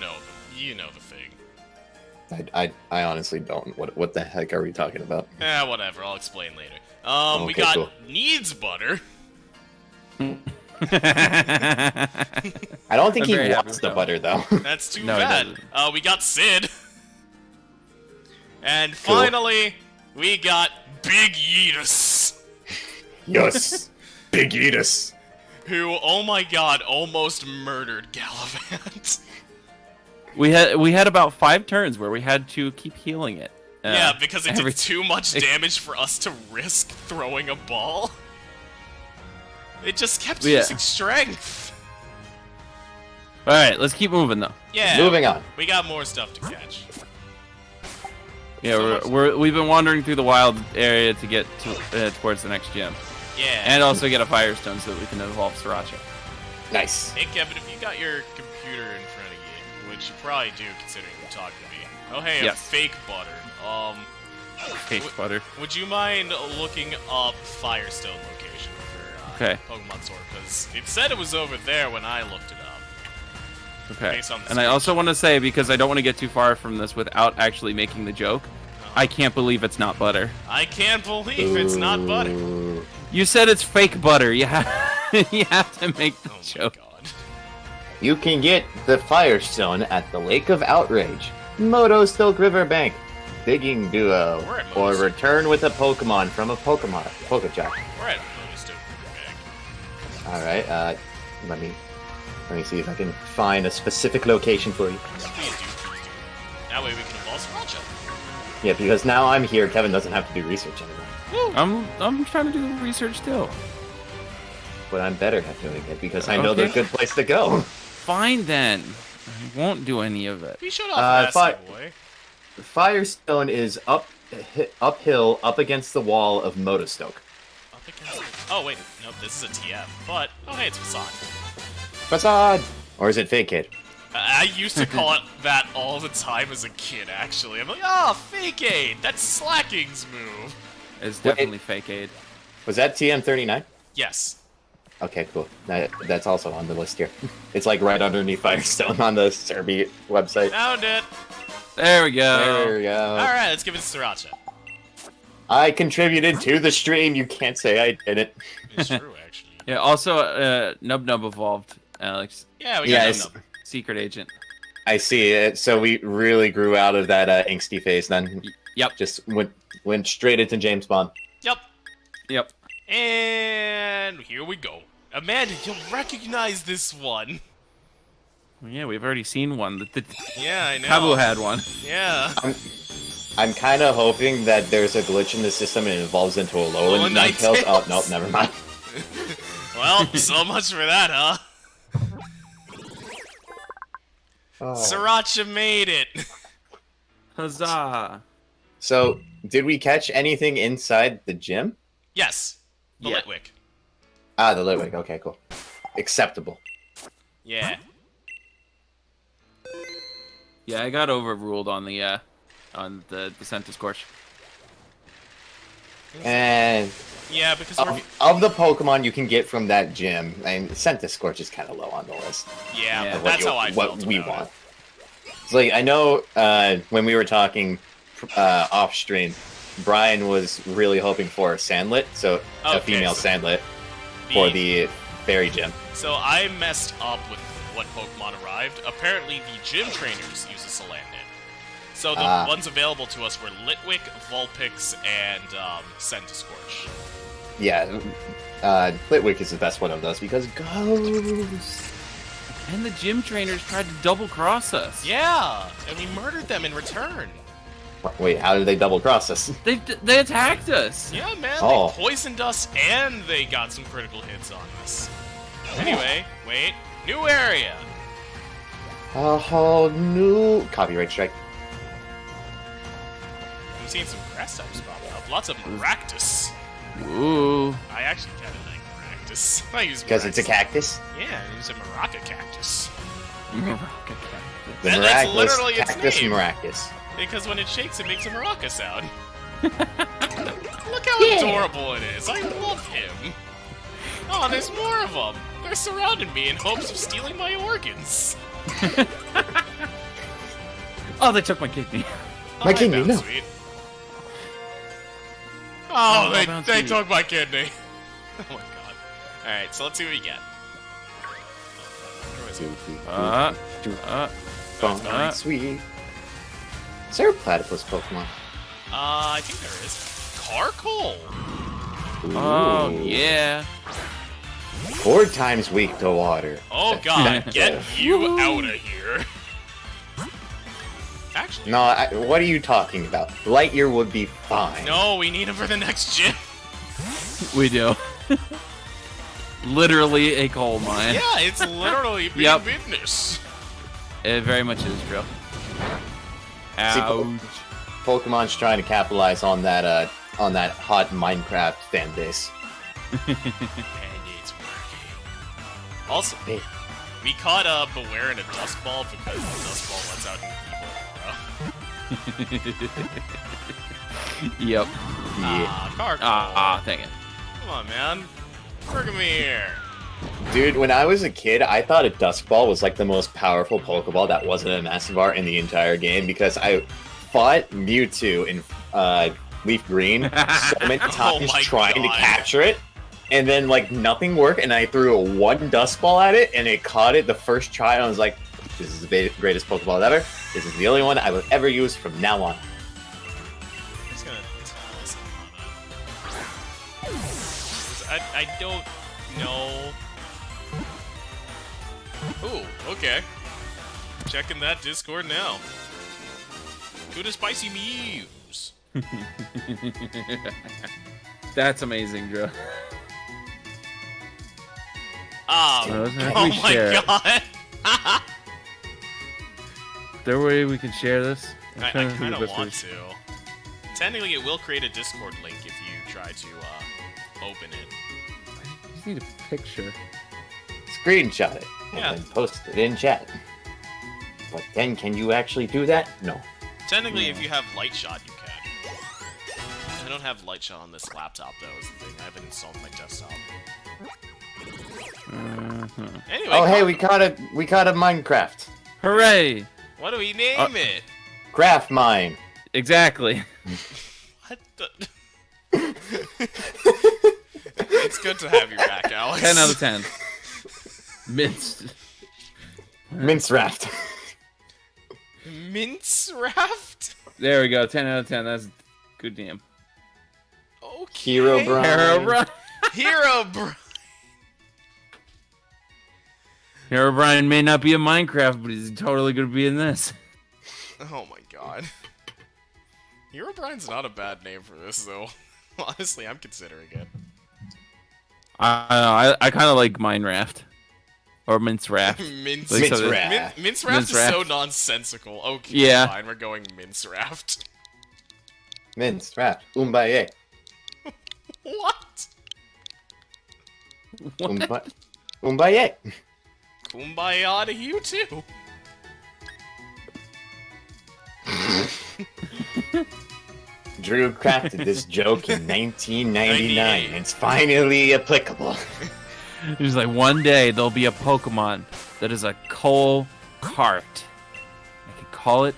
know the thing. I honestly don't. What the heck are we talking about? Whatever. I'll explain later. We Okay, got cool. Needs Butter. I don't think I'm he very happy wants with the that butter though. That's too No, he bad. doesn't. We got Sid. And Cool. finally, we got Big Yeetus, Yes, Big Eatus. who, oh my god, almost murdered Gallivant. We had about 5 turns where we had to keep healing it. Yeah, because it every- did too much damage for us to risk throwing a ball. It just kept Yeah. using strength. All right, let's keep moving though. Yeah. Moving on. We got more stuff to catch. Yeah, we've been wandering through the wild area to get towards the next gym, Yeah. and also get a Firestone so that we can evolve Sriracha. Nice. Hey Kevin, if you got your computer in front of you, which you probably do considering you're talking to me. Oh hey, a Yes. fake butter. Cake butter. Would you mind looking up Firestone location for Okay. Pokemon Sword? Because it said it was over there when I looked it up. Okay. Based on the And I also want to say, because I don't want to get too far from this without actually making the joke, I can't believe it's not butter. I can't believe it's not butter. Ooh. You said it's fake butter. You have to make the Oh my joke. god. You can get the Firestone at the Lake of Outrage, Moto Silk Riverbank, Digging Duo, We're at or Moto. return with a Pokemon from a Pokecheck. We're at most of the Alright, let me see if I can find a specific location for you. Please do, please do. That way we can evolve Sriracha. Yeah, because now I'm here, Kevin doesn't have to do research anymore. Woo! I'm trying to do research still. But I'm better at doing it because I know there's a good place to go. Fine then. I won't do any of it. He showed off nasty boy. The Firestone is uphill, up against the wall of Motostoke. Up against it. Oh wait, nope, this is a TF. But oh hey, it's Facade. Facade! Or is it Fake Kid? I used to call it that all the time as a kid, actually. I'm like, oh, Fake Aid! That's Slacking's move! It's definitely fake aid. Was that TM39? Yes. Okay, cool. That's also on the list here. It's like right underneath Firestone on the Serbi website. Found it! There we go. There we go. Alright, let's give it to Sriracha. I contributed to the stream. You can't say I didn't. It's true, actually. Yeah. Also, NubNub evolved, Alex. Yeah, we Yeah, got it's- NubNub. Secret agent. I see it. So we really grew out of that angsty phase then. Yep. Just went straight into James Bond. Yep. Yep. And here we go. Amanda, you'll recognize this one. Well, yeah, we've already seen one. The Yeah, I know. Kabu had one. Yeah. I'm kind of hoping that there's a glitch in the system and it evolves into a Alolan Ninetales. Ninetales. Oh, nope, never mind. Well, so much for that, huh? Oh. Sriracha made it. Huzzah! So, did we catch anything inside the gym? Yes. The Yeah. Litwick. Ah, the Litwick. Okay, cool. Acceptable. Yeah. Yeah, I got overruled on the Descent Scorch. And Yeah, because we're... of the Pokemon you can get from that gym, and Scorch is kind of low on the list. Yeah, Yeah. but that's how I what felt we about want. it. It's like, I know when we were talking off stream, Brian was really hoping for a Sandlit, so a Okay, female so Sandlit for the Fairy Gym. So I messed up with what Pokemon arrived. Apparently, the gym trainers use a Salandit. So the ones available to us were Litwick, Vulpix, and Scorch. Yeah, Litwick is the best one of those because Ghost. And the gym trainers tried to double cross us. Yeah, and we murdered them in return. Wait, how did they double cross us? They attacked us. Yeah, man, Oh. they poisoned us and they got some critical hits on us. Anyway, wait, new area. A whole new copyright strike. I'm seeing some grass types pop up. Lots of Maractus. Ooh. I actually kind of like Maractus. I use Because it's a Maractus. cactus. Yeah, I use a Maraca cactus. The That's miraculous literally its cactus name. Maractus. Because when it shakes, it makes a maraca sound. Look how adorable it is. I love him. Oh, there's more of them. They're surrounding me in hopes of stealing my organs. Oh, they took my kidney. Oh, My hi, kidney, no. Bounsweet. Oh, they Bounsweet. took my kidney. Oh my god. Alright, so let's see what we get. Where was it? Sweet. Is there a platypus Pokemon? I think there is. Carkol! Oh, Ooh. yeah. 4 times weak to water. Oh god, get you out of here. Actually, No, what are you talking about? Lightyear would be fine. no, we need him for the next gym. We do. Literally a coal mine. Yeah, it's literally big Yep. business. It very much is, Drill. Ouch. Pokemon's trying to capitalize on that hot Minecraft fan base. And it's working. Also, Hey. we caught Beware in a Dust Ball because the Dust Ball lets out an evil aura. Yep. Yeah. Carkol. Dang it. Come on, man. Look at me here. Dude, when I was a kid, I thought a Dusk Ball was like the most powerful Pokeball that wasn't a Massive Art in the entire game because I fought Mewtwo in Leaf Green so many times my trying to God. capture it, and then like nothing worked, and I threw one dust ball at it, and it caught it the first try, and I was like, this is the greatest Pokeball ever. This is the only one I will ever use from now on. I'm just gonna tell someone. I don't know. Ooh, okay. Checking that Discord now. Go to Spicy Mews. That's amazing, Joe. Oh my god! Is there a way we can share this? I kind of want to. Technically, it will create a Discord link if you try to open it. I just need a picture. Screenshot it Yeah. and post it in chat. But then, can you actually do that? No. Technically, if you have Light Shot, you can. I don't have Light Shot on this laptop, though, is the thing. I haven't installed my desktop. Anyway, Oh, hey, we caught a Minecraft. Hooray! what do we name it? Craft mine. Exactly. What the? It's good to have you back, Alex. 10 out of 10. Minced. Mince raft. Mince Raft? There we go. 10 out of 10. That's a good name. Okay. Hero Brian. Herobrine. Hero Brian. Herobrine may not be in Minecraft, but he's totally going to be in this. Oh my god. Hero Brian's not a bad name for this, though. Honestly, I'm considering it. I kind of like Mine Raft. Or Mince Raft. Mince Like Mince so- Raft. Mince Raft Mince is so Raft. nonsensical. Okay, Yeah. fine, we're going Mince Raft. Mince raft. Umbaye. What? Umbaye. Kumbaya to you too. Drew crafted this joke in 1999. 98. It's finally applicable. He's like, one day there'll be a Pokemon that is a coal cart. I can call it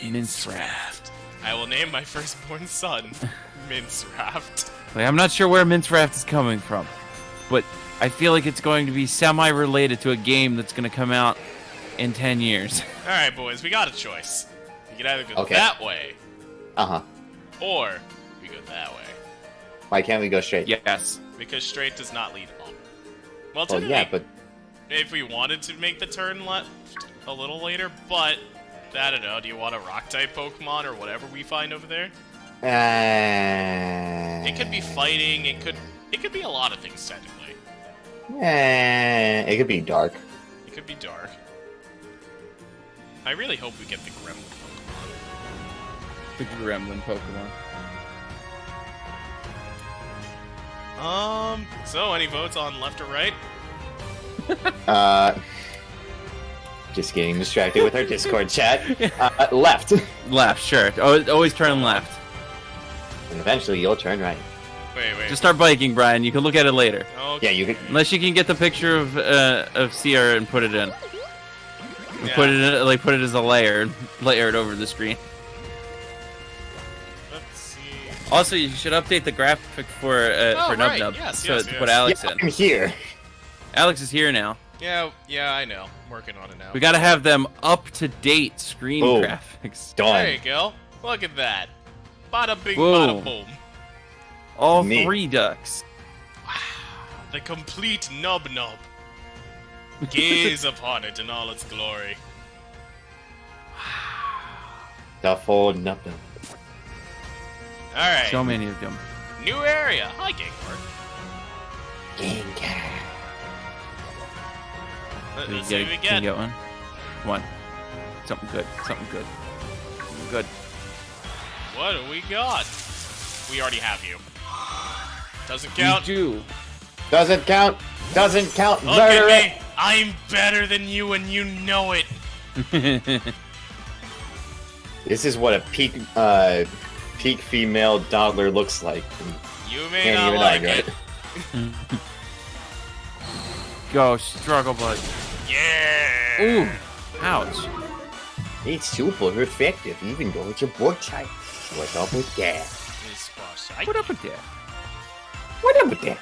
Mince Raft. I will name my firstborn son Mince Raft. Like, I'm not sure where Mince Raft is coming from, but I feel like it's going to be semi-related to a game that's going to come out in 10 years. Alright, boys, we got a choice. We can either go Okay. that way, Uh-huh. or we go that way. Why can't we go straight? Yes. Because straight does not lead up. Well, Well, yeah, but... if we wanted to make the turn left a little later, but I don't know. Do you want a rock type Pokemon or whatever we find over there? It could be fighting. It could be a lot of things technically. It could be dark. It could be dark. I really hope we get the Gremlin Pokemon. The Gremlin Pokemon. So any votes on left or right? Just getting distracted with our Discord chat. Left. Left, sure. Always turn left. And eventually you'll turn right. Wait. Just start biking, Brian. You can look at it later. Okay. Yeah, you could... Unless you can get the picture of Sierra and put it in. Yeah. Put it in, like put it as a layer it over the screen. Let's see. Also, you should update the graphic for right. NubNub Yes, so yes, to yes. put Alex Yeah, in. I'm here. Alex is here now. Yeah, I know. I'm working on it now. We gotta have them up to date screen Oh. graphics. Done. There you go. Look at that. Bada bing, Whoa. bada boom. All Neat. 3 ducks. The complete NubNub. Gaze upon it in all its glory. The full NubNub. Alright. So many of them. New area. Hi, Gangport. Gengar. Let's Can see what we you get. get one? Come on. Something good. Something good. Something good. What do we got? We already have you. Doesn't count. You do. Doesn't count. Doesn't count. Look Murder at it. me. I'm better than you and you know it. This is what a peak female dogler looks like. You may Can't not even like argue it. it. Go, struggle bug. Yeah. Ooh. Ouch. It's super effective, even though it's a board type. What's up with that? This boss. What up with that? What up with that?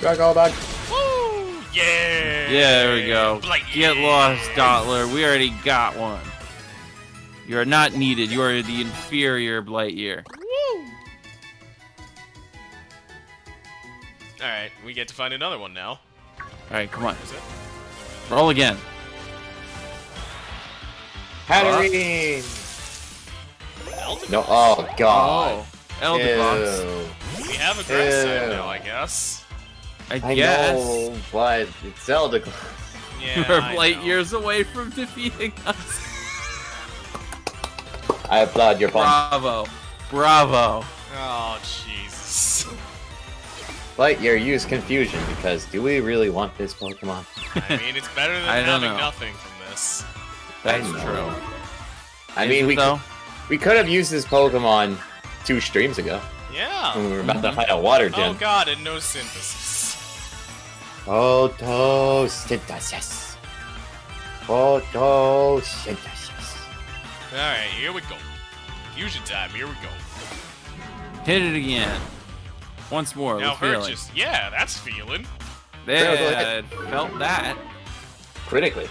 Drago Bug. Woo! Yeah! Yeah, there we go. Blight Get year. lost, Dottler. We already got one. You are not needed. You are the inferior Blight Year. Woo! Alright, we get to find another one now. Alright, come on. Is it? Roll again. Hatterene. Elder? No, oh god. Oh, Elderbox. Ew. We have a grass type Ew. now, I guess. I I guess. know, but it's Zelda. Yeah, We're I Blight know. Years away from defeating us. I applaud your pun. Bravo. Bravo. Oh, Jesus. Lightyear use confusion because do we really want this Pokemon? I mean, it's better than I don't having know. nothing from this. That's I know. true. I Is mean, it though? we could have used this Pokemon 2 streams ago Yeah. when we were about to fight a water Oh gym. god, and no synthesis. Photosynthesis. Photosynthesis. Alright, here we go. Fusion time, here we go. Hit it again. Once more. Now With hurt feeling. just, yeah, that's feeling. There, felt that. Critically.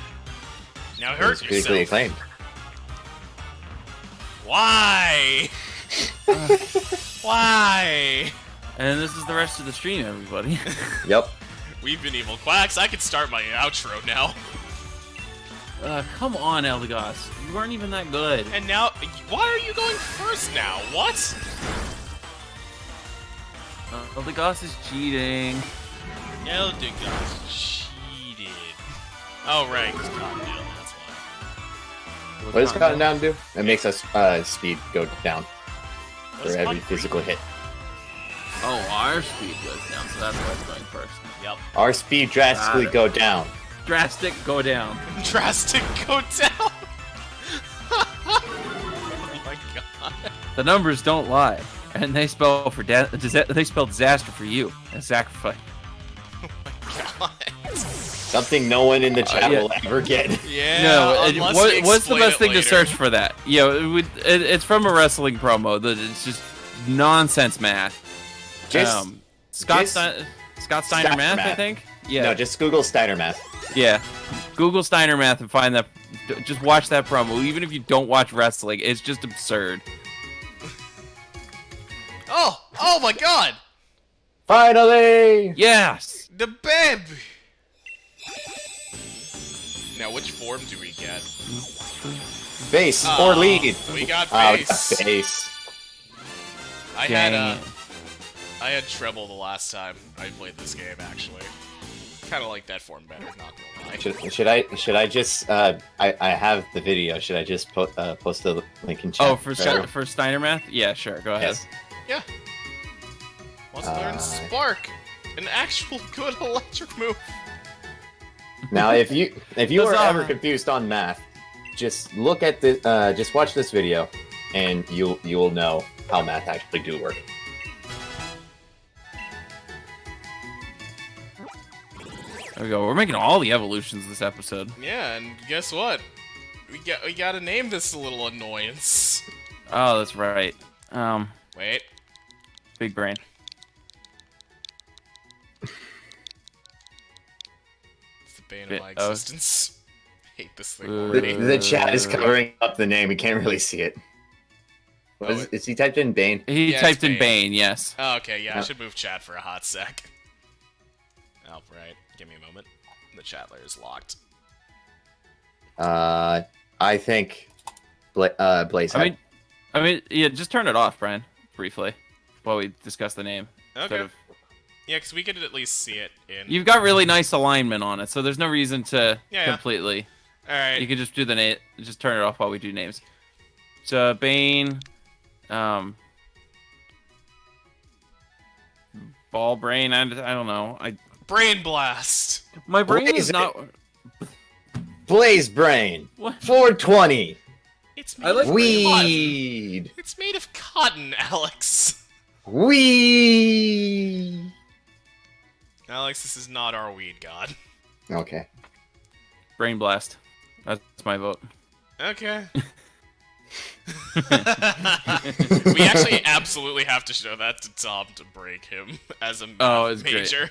Now It hurt was critically yourself. acclaimed. Why? Why? And this is the rest of the stream, everybody. Yep. We've been evil quacks. I can start my outro now. Come on, Eldegoss. You weren't even that good. And now, why are you going first now? What? Eldegoss is cheating. Eldegoss cheated. Oh right, because Cottontail, that's why. What does Cotton Down do? It makes us speed go down for That's every fun. physical hit. Oh, our speed goes down, so that's why it's going first. Yep. Our speed drastically Got it. go down. Drastic, go down. Drastic go down. Oh my god. The numbers don't lie, and they spell for they spell disaster for you and sacrifice. God. Something no one in the chat yeah. will ever get. Yeah. No, unless we what's the explain best it thing to later. search for that? It's from a wrestling promo. That it's just nonsense math. Just, Scott just Steiner Steiner math, I math. think. Yeah, No, just Google Steiner math. yeah. Google Steiner math and find that. Just watch that promo. Even if you don't watch wrestling, it's just absurd. Oh my god! Finally! Yes. The baby! Now, which form do we get? Base Ah, or lead. We got Oh, base. base. I Dang had treble the last time I played this game, actually. Kind of like that form better, not gonna lie. Should I just I have the video. Should I just post the link in chat? Oh, for Steiner math? Yeah, sure. Go ahead. Yes. Yeah. Let's learn Spark, an actual good electric move. Now, if you are Huzzah. ever confused on math, just look at the just watch this video, and you'll know how math actually do work. There we go. We're making all the evolutions this episode. Yeah, and guess what? We gotta name this little annoyance. Oh, that's right. Wait. Big brain. It's the bane of Bit my of- existence. I hate this thing Uh, already. The chat is covering up the name. We can't really see it. What Oh, is he typed in Bane? He Yeah, typed it's in Bane, yes. Oh, okay, yeah, I Yeah. should move chat for a hot sec. Oh, right. Give me a moment. The chat layer is locked. I think Blaze. I mean, yeah, just turn it off, Brian, briefly, while we discuss the name. Instead Okay. of- Yeah, because we could at least see it in... You've got really nice alignment on it, so there's no reason to Yeah. completely. Alright. You can just do the name, just turn it off while we do names. So Bane, Ball Brain. I don't know. Brain Blast! My brain Blaze is not. Blaze Brain. What? 420. It's I made like of Brain cotton. Weed. It's made of cotton, Alex. Weed. Alex, this is not our weed god. Okay. Brain Blast. That's my vote. Okay. We actually absolutely have to show that to Tom to break him as a Oh, it's great. major.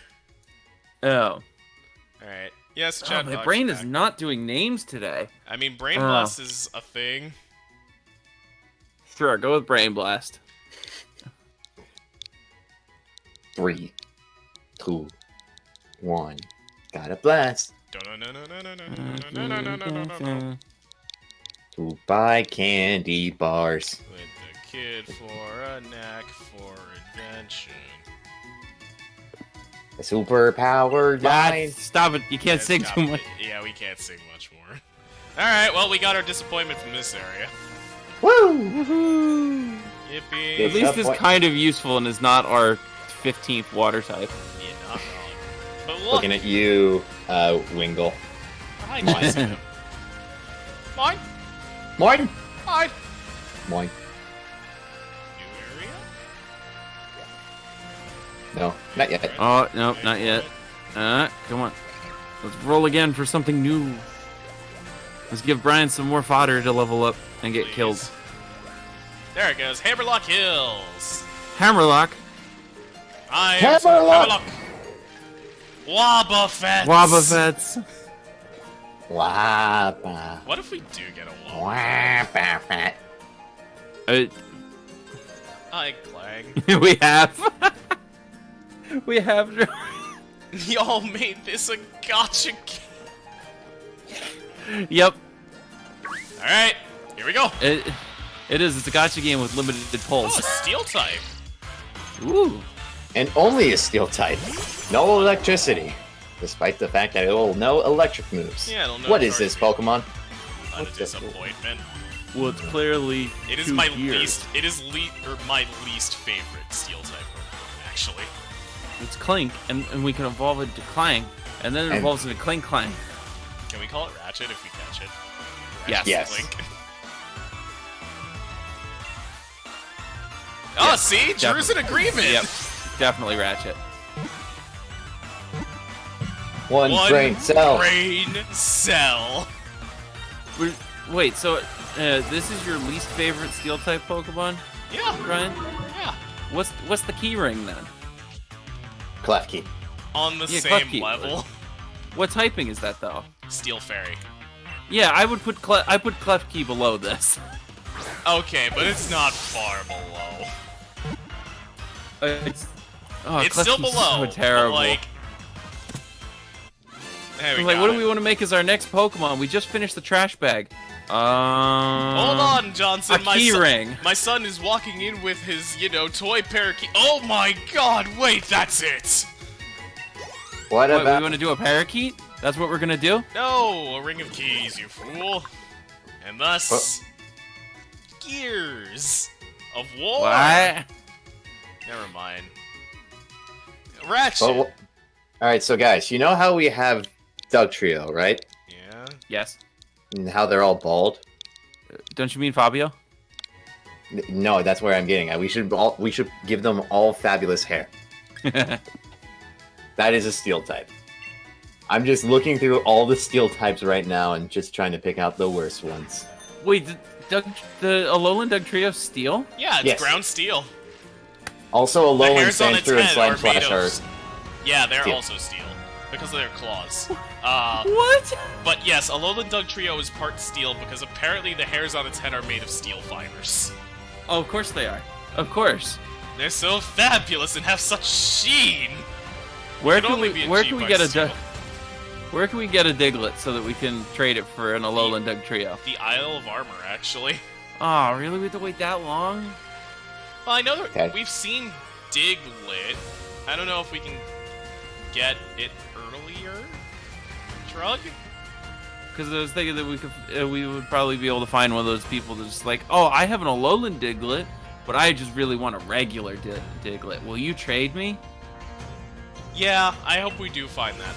Oh. Alright. Yes, Oh, Chad. my brain is not doing names today. I mean, Brain Blast is a thing. Sure, go with Brain Blast. 3, 2, 1. Gotta blast. To buy candy bars. With the kid for a knack for invention. A superpower line. Stop it. You can't sing too much. Yeah, we can't sing much more. Alright, well, we got our disappointment from this area. Woo! Woohoo! Yippee. At least it's kind of useful and is not our 15th water type. Yeah, not wrong. But look. Looking at you, Wingle. Hi, Jason. Mine? Mine? Mine. Mine. New area? No, not yet. Oh, no, not yet. Come on. Let's roll again for something new. Let's give Brian some more fodder to level up and get killed. There it goes. Hammerlock Hills. Hammerlock. Hammerlock. Wobbuffets. Wobbuffets. Wabba. What if we do get a Wobbuffet? Hi, Clang. We have. We have. Y'all made this a gotcha game. Yep. Alright, here we go. It is. It's a gotcha game with limited Oh, pulls. a steel type. Ooh. And only a steel type. No electricity. Despite the fact that it will know electric moves. Yeah, it'll know What is this Charge Pokemon? What a disappointment. Well, it's clearly. It is 2 my years. least. It is my least favorite steel type Pokemon, actually. It's Clink, and we can evolve it to Clang, and then it evolves into Clink Clang. Can we call it Ratchet if we catch it? Yes. Yes. Link. Oh, see? Drew's in agreement! Yep, definitely Ratchet. One brain cell. Brain cell. Wait, so this is your least favorite Steel-type Pokemon, Yeah. Ryan? Yeah. What's the key ring then? Klefki. On the Yeah, same Klefki. level. What typing is that though? Steel Fairy. Yeah, I put Klefki below this. Okay, but it's not far below. It's Still below. So terrible. But like, there we Like, go. what do we want to make as our next Pokemon? We just finished the trash bag. Hold on, Johnson. A key ring. My son is walking in with his, toy parakeet. Oh my God! Wait, that's it. What What, about? we want to do a parakeet? That's what we're gonna do? No, a ring of keys, you fool. And thus, Gears of War. What? Never mind. Ratchet. All right, so guys, you know how we have Doug Trio, right? Yeah. Yes. And how they're all bald. Don't you mean Fabio? No, that's where I'm getting at. We should give them all fabulous hair. That is a steel type. I'm just looking through all the steel types right now and just trying to pick out the worst ones. Wait, the Alolan Dugtrio Steel? Yeah, it's Yes. ground steel. Also, The Alolan hairs on its Sandshrew and head Slime are made Flash of... are... Yeah, they're steel. also steel. Because of their claws. What? But yes, Alolan Dugtrio is part steel because apparently the hairs on its head are made of steel fibers. Oh, of course they are. Of course. They're so fabulous and have such sheen! Where Could can only we be where achieved can we by get a steel. Where can we get a Diglett so that we can trade it for an Alolan Dugtrio? The Isle of Armor, actually. Oh, really? We have to wait that long? Well, I know that Okay. we've seen Diglett. I don't know if we can get it earlier. Shrug? Because I was thinking that we would probably be able to find one of those people that's just like, oh, I have an Alolan Diglett, but I just really want a regular Diglett. Will you trade me? Yeah, I hope we do find that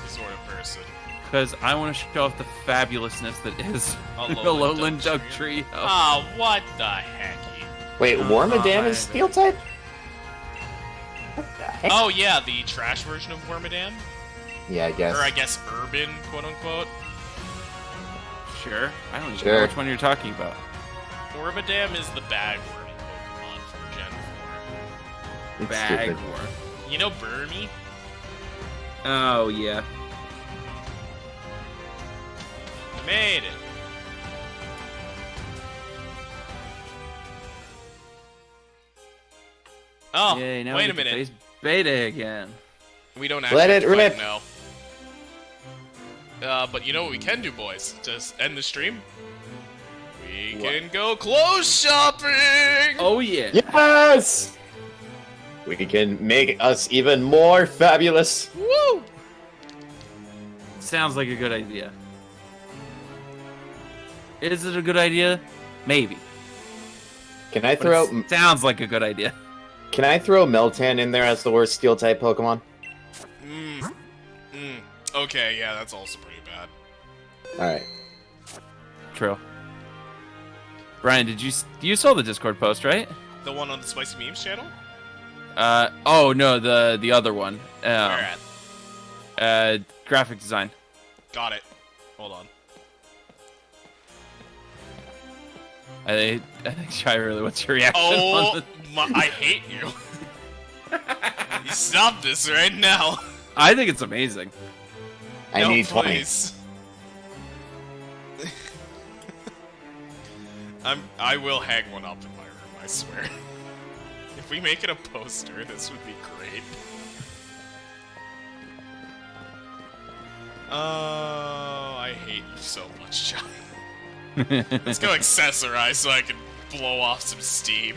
sort of person. Because I want to show off the fabulousness that is Alolan Dugtrio. Ah, what the hecky? Wait, Wormadam I- is steel type? What the heck? Oh yeah, the trash version of Wormadam? Yeah, I guess. Or I guess urban, quote-unquote. Sure. I don't even Sure. know which one you're talking about. Wormadam is the bagworm Pokemon from Gen 4. It's Bag stupid. War. You know Burmy? Oh, yeah. Made it. Oh, Yay, now wait we a get to minute. face Beta again. We don't actually Let have it to fight rip. now. But you know what we can do, boys? To end the stream? We can go clothes shopping! Oh, yeah. Yes! We can make us even more fabulous. Woo! Sounds like a good idea. Is it a good idea? Maybe. Can I But throw it sounds like a good idea. Can I throw Meltan in there as the worst steel type Pokemon? Okay, yeah, that's also pretty bad. Alright. True. Brian, you saw the Discord post, right? The one on the Spicy Memes channel? Oh no, the other one. Where at? Graphic design. Got it. Hold on. I think Shy, really, what's your reaction? Oh, I hate you. You stop this right now. I think it's amazing. I No, need 20. please. I will hang one up in my room, I swear. If we make it a poster, this would be great. Oh, I hate you so much, John. Let's go accessorize so I can blow off some steam.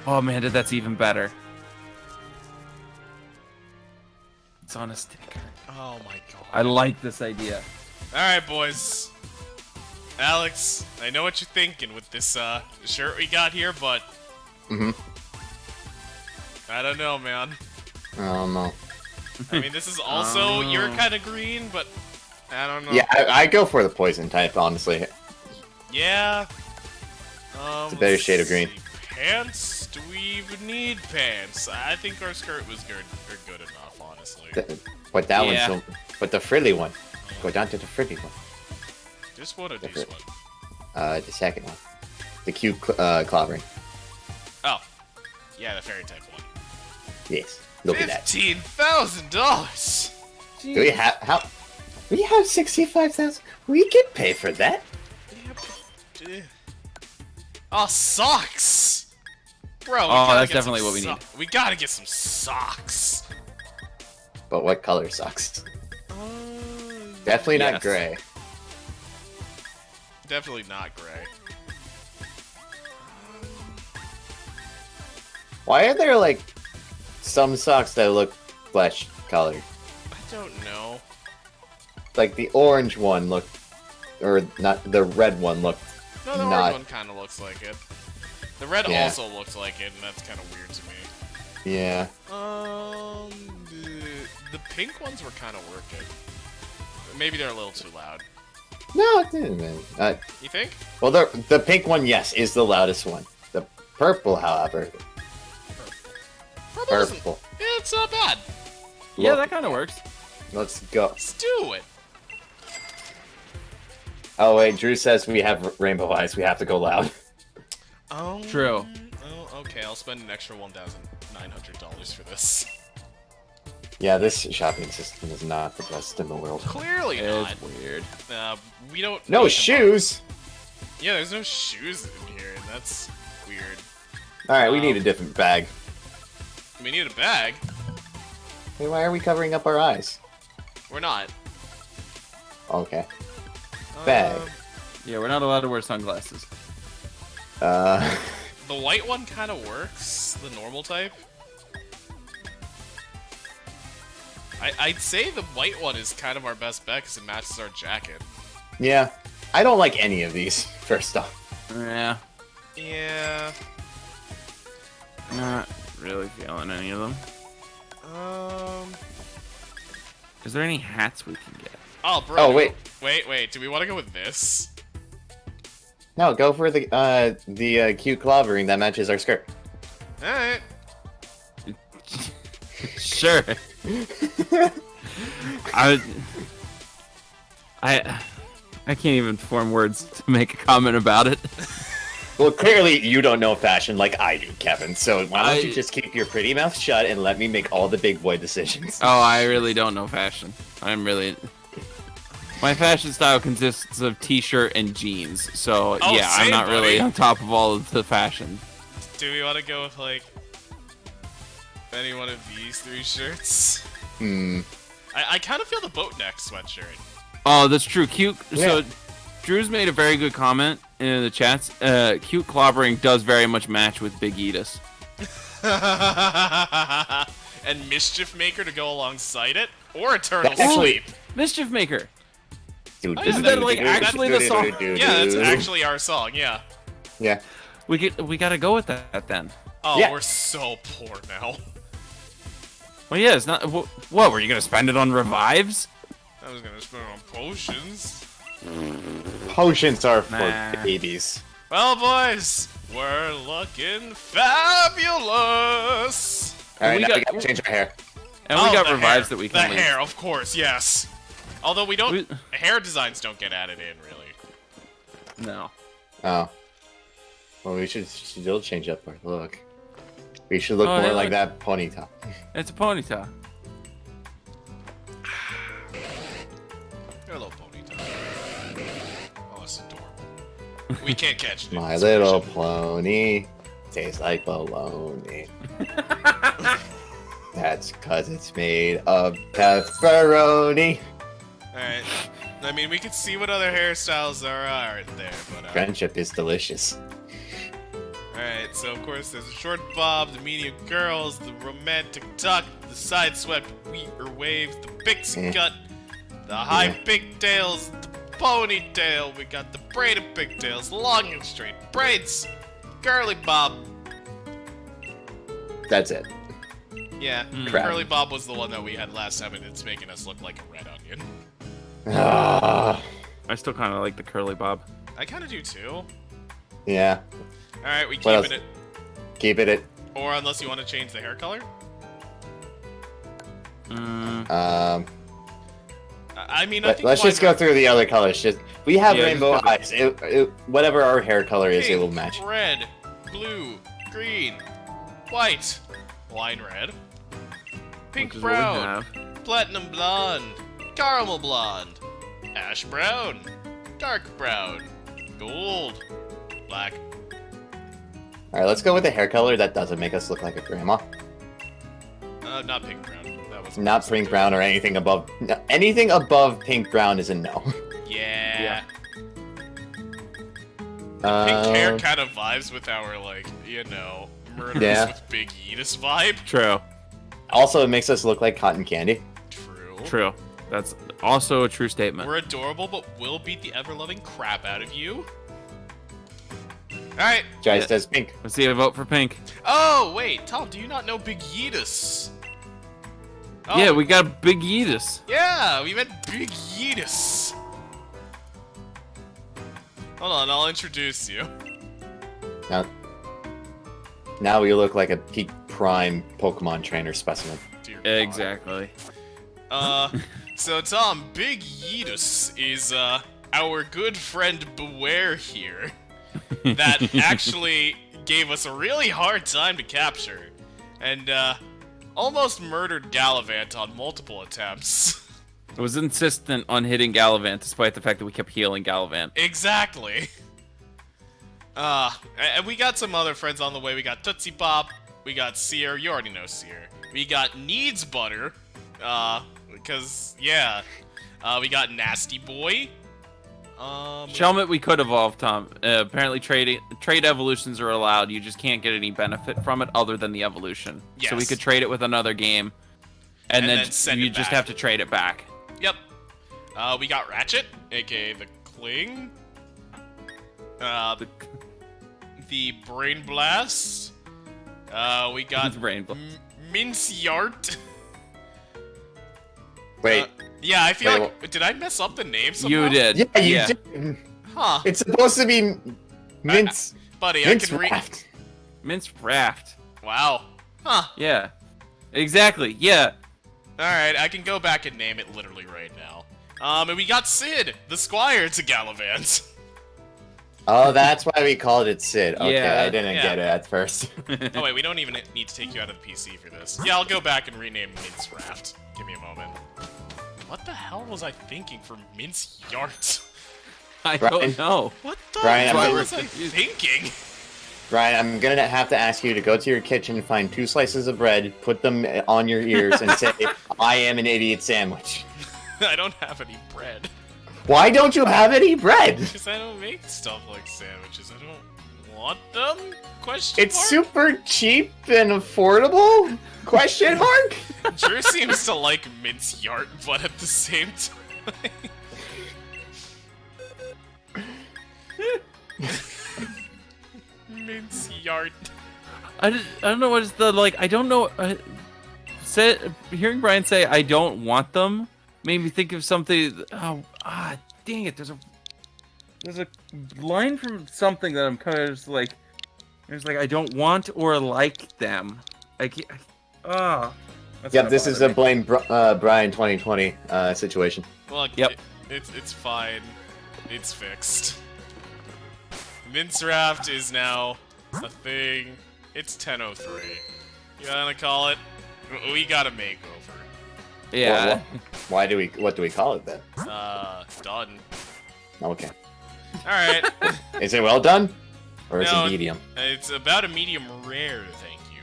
Oh man, dude, that's even better. It's on a sticker. Oh my god. I like this idea. Alright, boys. Alex, I know what you're thinking with this shirt we got here, but I don't know, man. Oh no. I mean, this is also your kind of green, but I don't know. Yeah, I go for the poison type, honestly. Yeah. It's a better shade of green. let's see. Pants? Do we even need pants? I think our skirt was good enough, honestly. But that Yeah. one's but the frilly one. Go down to the frilly one. This one or this Different. one? The second one. The cube clobbering. Oh. Yeah, the fairy type one. Yes. Look at that. $15,000! Do we have how? We have 65,000. We can pay for that. Oh, socks! Bro, we Oh, gotta that's get definitely some what we need. We gotta get some socks. But what color socks? Definitely not Yes. gray. Definitely not gray. Why are there like some socks that look flesh colored? I don't know. Like the orange one looked, or not the red one looked. No, the Not- orange one kind of looks like it. The red Yeah. also looks like it, and that's kind of weird to me. Yeah. The pink ones were kind of working. Maybe they're a little too loud. No, it didn't. Man. You think? Well, the pink one, yes, is the loudest one. The purple, however, Purple isn't- purple. Yeah, it's not bad. Yeah, Look. that kind of works. Let's go. Let's do it. Oh wait, Drew says we have rainbow eyes. We have to go loud. True. Oh, okay. I'll spend an extra $1,900 for this. Yeah, this shopping system is not the best in the world. Clearly not. It's weird. We don't. No need to shoes. Yeah, there's no shoes in here, and that's weird. All right, we need a different bag. We need a bag. Hey, why are we covering up our eyes? We're not. Okay. Bag. Yeah, we're not allowed to wear sunglasses. Uh, The white one kind of works. The normal type. I'd say the white one is kind of our best bet because it matches our jacket. yeah. I don't like any of these. First off. Yeah, Yeah. not really feeling any of them. Is there any hats we can get? Oh, bro. Oh, wait. Wait. Do we want to go with this? No, go for the cute clobbering that matches our skirt. All right. Sure. I can't even form words to make a comment about it. Well, clearly you don't know fashion like I do, Kevin. So why don't you I- just keep your pretty mouth shut and let me make all the big boy decisions? Oh, I really don't know fashion. My fashion style consists of t-shirt and jeans. So Oh, yeah, I'm same, not really buddy. on top of all of the fashion. Do we want to go with like any one of these 3 shirts? I kind of feel the boat neck sweatshirt. Oh, that's true. Cute. Yeah. So, Drew's made a very good comment in the chats. Cute clobbering does very much match with Big Edis. And Mischief Maker to go alongside it, or Eternal Actually- Sleep. Mischief Maker. Dude, Isn't that, like, actually the song? Yeah, that's actually our song. Yeah. Yeah. We gotta go with that then. Oh, Yeah. we're so poor now. Well, yeah, it's not. What were you gonna spend it on revives? I was gonna spend it on potions. Potions are for Nah. babies. Well, boys, we're looking fabulous. All right, We now got- we gotta change our hair. And we got the revives hair. that we can The leave. hair, of course, yes. Although we don't, We- hair designs don't get added in really. No. Oh. Well, we should still change up our look. We should look Oh, more yeah, like look. that ponytail. It's a ponytail. You're a little ponytail. Oh, it's adorable. We can't catch it. My little pony tastes like bologna. That's cause it's made of pepperoni. Alright. I mean, we could see what other hairstyles there are there, but Friendship is delicious. alright, so of course there's a short bob, the medium curls, the romantic tuck, the side swept waves, the pixie Eh. cut, the high Yeah. pigtails, the ponytail, we got the braided pigtails, long and straight braids, curly bob. That's it. Yeah, the Crap. curly bob was the one that we had last time and it's making us look like a red onion. Ah, I still kind of like the curly bob. I kinda do too. yeah. Alright, we What keeping else? it. Keep it. Or unless you want to change the hair color. I mean, I think Let's why just go not? through the other colors. Just we have Yeah, rainbow just eyes. Whatever our hair color is, it will Pink, match. Red, blue, green, white, wine red, pink Which is what we brown, have. platinum blonde, caramel blonde, ash brown, dark brown, gold, black. All right, let's go with a hair color that doesn't make us look like a grandma. Not pink brown. That was Not pink brown or anything above. No, anything above pink brown is a no. Yeah. Pink hair Um, kind of vibes with our like, murders Yeah. with Big Edis vibe. True. Also, it makes us look like cotton candy. True. True. That's also a true statement. We're adorable, but we'll beat the ever-loving crap out of you. Alright. Jai Yeah. says pink. Let's see. I vote for pink. Oh, wait. Tom, do you not know Big Yeetus? Oh, Yeah, we got Big Edis. Yeah, we met Big Yeetus. Hold on, I'll introduce you. Now we look like a peak prime Pokemon trainer specimen. Dear God. Exactly. So Tom, Big Yeetus is, our good friend Beware here. That actually gave us a really hard time to capture. And, almost murdered Gallivant on multiple attempts. I was insistent on hitting Gallivant, despite the fact that we kept healing Gallivant. Exactly. And we got some other friends on the way. We got Tootsie Pop. We got Seer. You already know Seer. We got Needs Butter. Because, yeah. We got Nasty Boy. Shelmet, we could evolve, Tom. Apparently, trade evolutions are allowed. You just can't get any benefit from it other than the evolution. So we Yes. could trade it with another game, and then send you it just back. have to trade it back. Yep. We got Ratchet, aka the Cling. The Brain Blast. We got Brain Blast. Minceyart. Wait, Yeah, I feel Wait, like. Did I mess up the name somehow? You did. yeah, you did. Huh. It's supposed to be mince. Buddy, Mince I can read. raft. Mince Raft. Wow. Huh. Yeah. Exactly. Yeah. Alright, I can go back and name it literally right now. And we got Sid, the Squire to Gallivant. Oh, that's why we called it Sid. Okay, Yeah. I didn't get it at first. Oh wait, we don't even need to take you out of the PC for this. Yeah, I'll go back and rename Mince Raft. Give me a moment. What the hell was I thinking for Mince Yart? I Brian? don't know. What the Brian, hell I'm was I thinking? Brian, I'm gonna have to ask you to go to your kitchen and find 2 slices of bread, put them on your ears, and say, I am an idiot sandwich. I don't have any bread. Why don't you have any bread? Because I don't make stuff like sandwiches. I don't want them? Question It's mark? super cheap and affordable? Question mark? Drew seems to like Mince Yart, but at the same time... Mince Yart. I don't know what is the like. I don't know. Hearing Brian say I don't want them made me think of something. Dang it! There's a line from something that I'm kind of just like. It's like I don't want or like them. I can't. Yep, this is a blame Brian 2020 situation. Look, Yep. It's fine. It's fixed. Mince Raft is now a thing. It's 10:03. You wanna call it? We got a makeover. Yeah. What do we call it then? Done. Okay. Alright. Is it well done? Or is No, it medium? It's about a medium rare, thank you.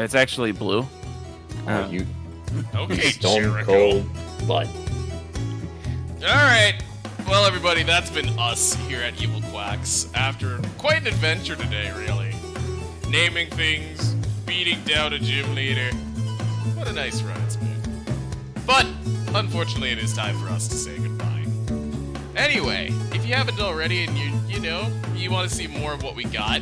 It's actually blue. Oh, you Okay, stone Jericho. cold blood. Alright. Well, everybody, that's been us here at Evil Quacks. After quite an adventure today, really. Naming things, beating down a gym leader. What a nice run it's been. But, unfortunately, it is time for us to say goodbye. Anyway, if you haven't already and you want to see more of what we got,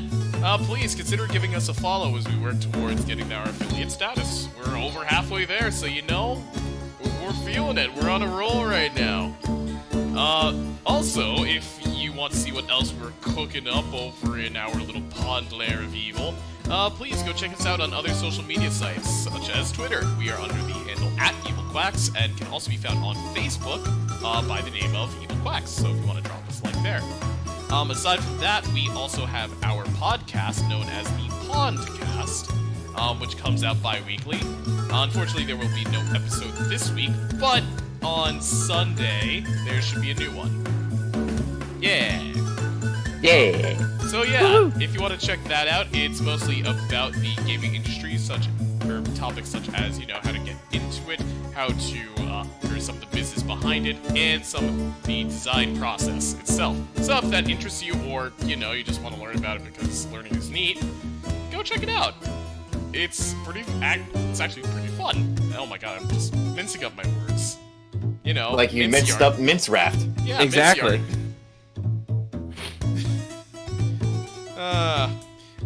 please consider giving us a follow as we work towards getting our affiliate status. We're over halfway there, so we're feeling it. We're on a roll right now. Also, if you want to see what else we're cooking up over in our little pond lair of evil, please go check us out on other social media sites, such as Twitter. We are under the handle @EvilQuacks and can also be found on Facebook by the name of Evil Quacks, so if you want to drop us a like there. Aside from that, we also have our podcast known as the Pondcast, which comes out bi-weekly. Unfortunately, there will be no episode this week, but on Sunday, there should be a new one. Yeah. Yeah. So yeah, if you want to check that out, it's mostly about the gaming industry, topics such as, how to get into it, how to, or some of the business behind it, and some of the design process itself. So if that interests you, or, you just want to learn about it because learning is neat, go check it out. It's actually pretty fun. Oh my god, I'm just mincing up my words. Like you minced up Mince Raft. Yeah, Exactly.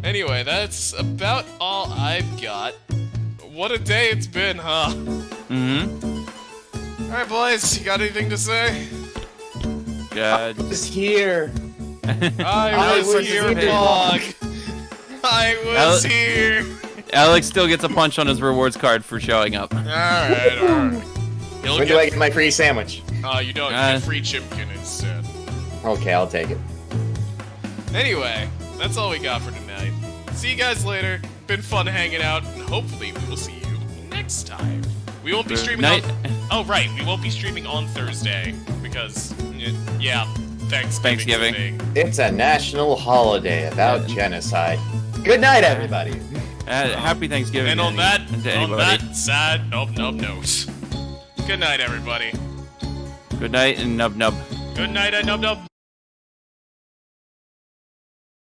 Anyway, that's about all I've got. What a day it's been, huh? Mm-hmm. Alright, boys, you got anything to say? God. Just here. I was here, Blog. I was here. Alex still gets a punch on his rewards card for showing up. Alright. When do I get my free sandwich? You don't. You get free chipkin instead. Okay, I'll take it. Anyway, that's all we got for tonight. See you guys later. Been fun hanging out, and hopefully we will see you next time. We won't be streaming on... Oh, right. We won't be streaming on Thursday, because, yeah, Thanksgiving. Thing. It's a national holiday about genocide. Good night, everybody. Happy Thanksgiving. And on that sad NubNub note. Good night, everybody. Good night and NubNub. Good night, NubNub.